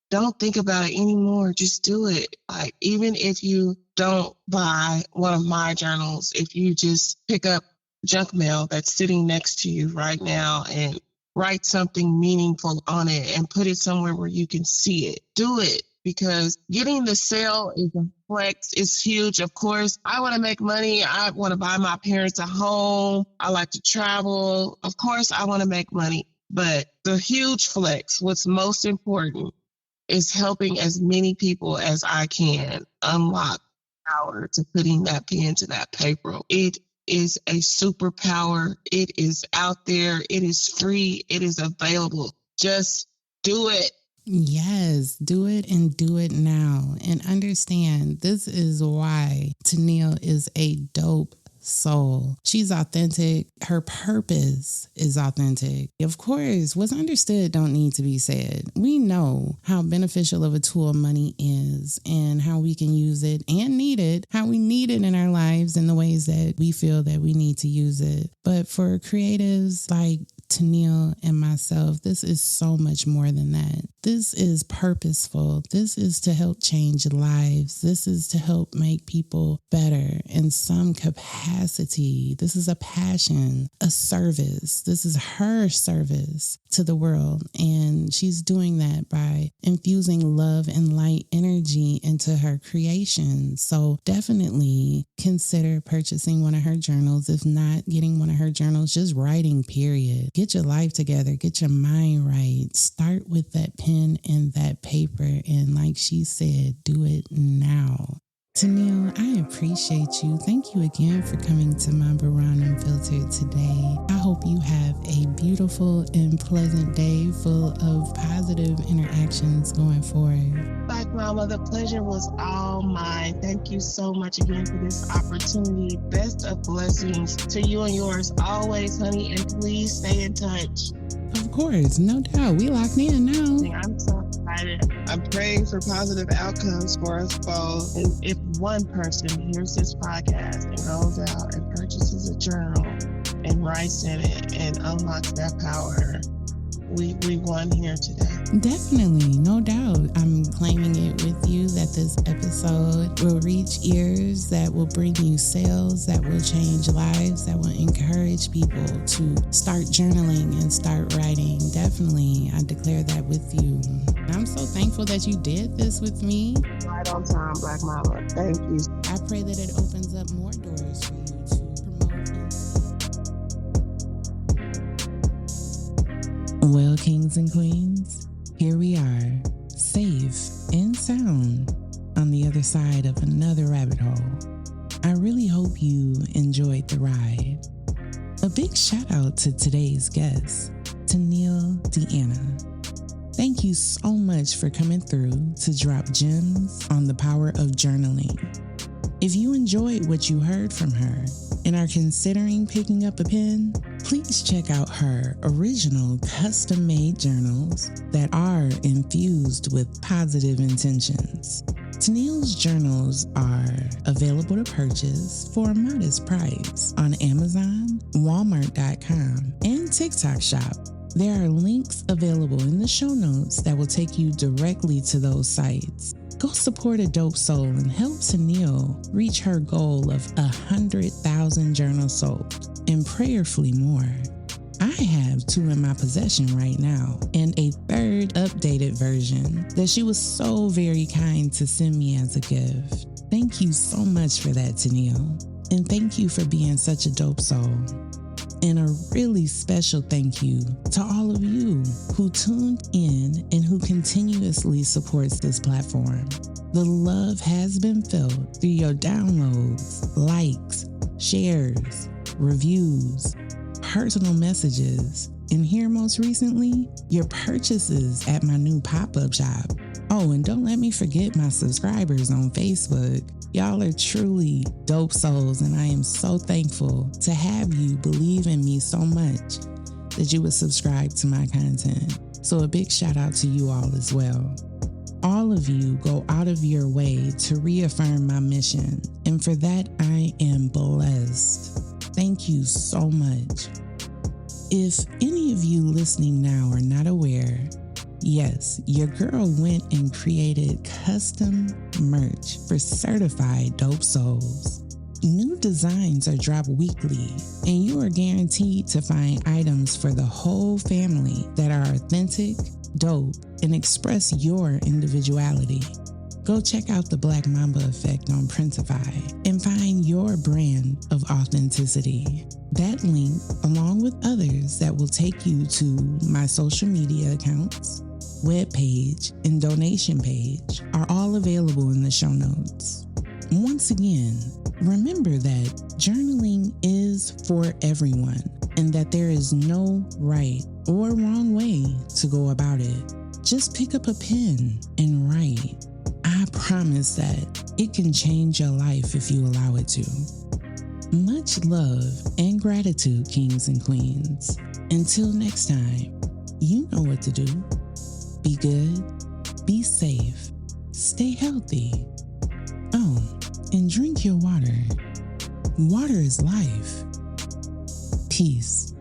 don't think about it anymore. Just do it. Like, even if you don't buy one of my journals, if you just pick up junk mail that's sitting next to you right now and write something meaningful on it and put it somewhere where you can see it, do it. Because getting the sale is a flex. It's huge. Of course, I want to make money. I want to buy my parents a home. I like to travel. Of course, I want to make money. But the huge flex, what's most important, is helping as many people as I can unlock power to putting that pen to that paper. It is a superpower. It is out there. It is free. It is available. Just do it. Yes, do it and do it now. And understand, this is why Tennille is a dope soul. She's authentic. Her purpose is authentic. Of course, what's understood don't need to be said. We know how beneficial of a tool money is and how we can use it and need it, how we need it in our lives in the ways that we feel that we need to use it. But for creatives like Tennille and myself, this is so much more than that. This is purposeful. This is to help change lives. This is to help make people better in some capacity. This is a passion, a service. This is her service to the world. And she's doing that by infusing love and light energy into her creation. So definitely consider purchasing one of her journals. If not getting one of her journals, just writing, period. Get your life together. Get your mind right. Start with that pen and that paper. And like she said, do it now. Tennille, I appreciate you. Thank you again for coming to my Brown Unfiltered today. I hope you have a beautiful and pleasant day full of positive interactions going forward. Blakkmomba, the pleasure was all mine. Thank you so much again for this opportunity. Best of blessings to you and yours always, honey, and please stay in touch. Of course, no doubt. We locked in now. I'm so excited. I'm praying for positive outcomes for us both. And if one person hears this podcast and goes out and purchases a journal and writes in it and unlocks that power, we won here today. Definitely, no doubt. I'm claiming it with you that this episode will reach ears, that will bring you sales, that will change lives, that will encourage people to start journaling and start writing. Definitely, I declare that with you. I'm so thankful that you did this with me. Right on time, Blakkmomba. Thank you. I pray that it opens up more doors for you to promote. Well, kings and queens, here we are, safe and sound on the other side of another rabbit hole. I really hope you enjoyed the ride. A big shout out to today's guest, Tennille DeAnna. Thank you so much for coming through to drop gems on the power of journaling. If you enjoyed what you heard from her and are considering picking up a pen, please check out her original custom-made journals that are infused with positive intentions. Tennille's journals are available to purchase for a modest price on Amazon, Walmart.com, and TikTok Shop. There are links available in the show notes that will take you directly to those sites. Go support a dope soul and help Tennille reach her goal of 100,000 journals sold, and prayerfully more. I have 2 in my possession right now, and a 3rd updated version that she was so very kind to send me as a gift. Thank you so much for that, Tennille, and thank you for being such a dope soul. And a really special thank you to all of you who tuned in and who continuously supports this platform. The love has been felt through your downloads, likes, shares, reviews, personal messages, and here most recently, your purchases at my new pop-up shop. Oh, and don't let me forget my subscribers on Facebook. Y'all are truly dope souls, and I am so thankful to have you believe in me so much that you would subscribe to my content. So a big shout out to you all as well. All of you go out of your way to reaffirm my mission, and for that I am blessed. Thank you so much. If any of you listening now are not aware, yes, your girl went and created custom merch for certified dope souls. New designs are dropped weekly, and you are guaranteed to find items for the whole family that are authentic, dope, and express your individuality. Go check out the Blakkmomba effect on Printify and find your brand of authenticity. That link, along with others that will take you to my social media accounts, webpage, and donation page, are all available in the show notes. Once again, remember that journaling is for everyone and that there is no right or wrong way to go about it. Just pick up a pen and write. I promise that it can change your life if you allow it to. Much love and gratitude, kings and queens. Until next time, you know what to do. Be good, be safe, stay healthy. Oh, and drink your water. Water is life. Peace.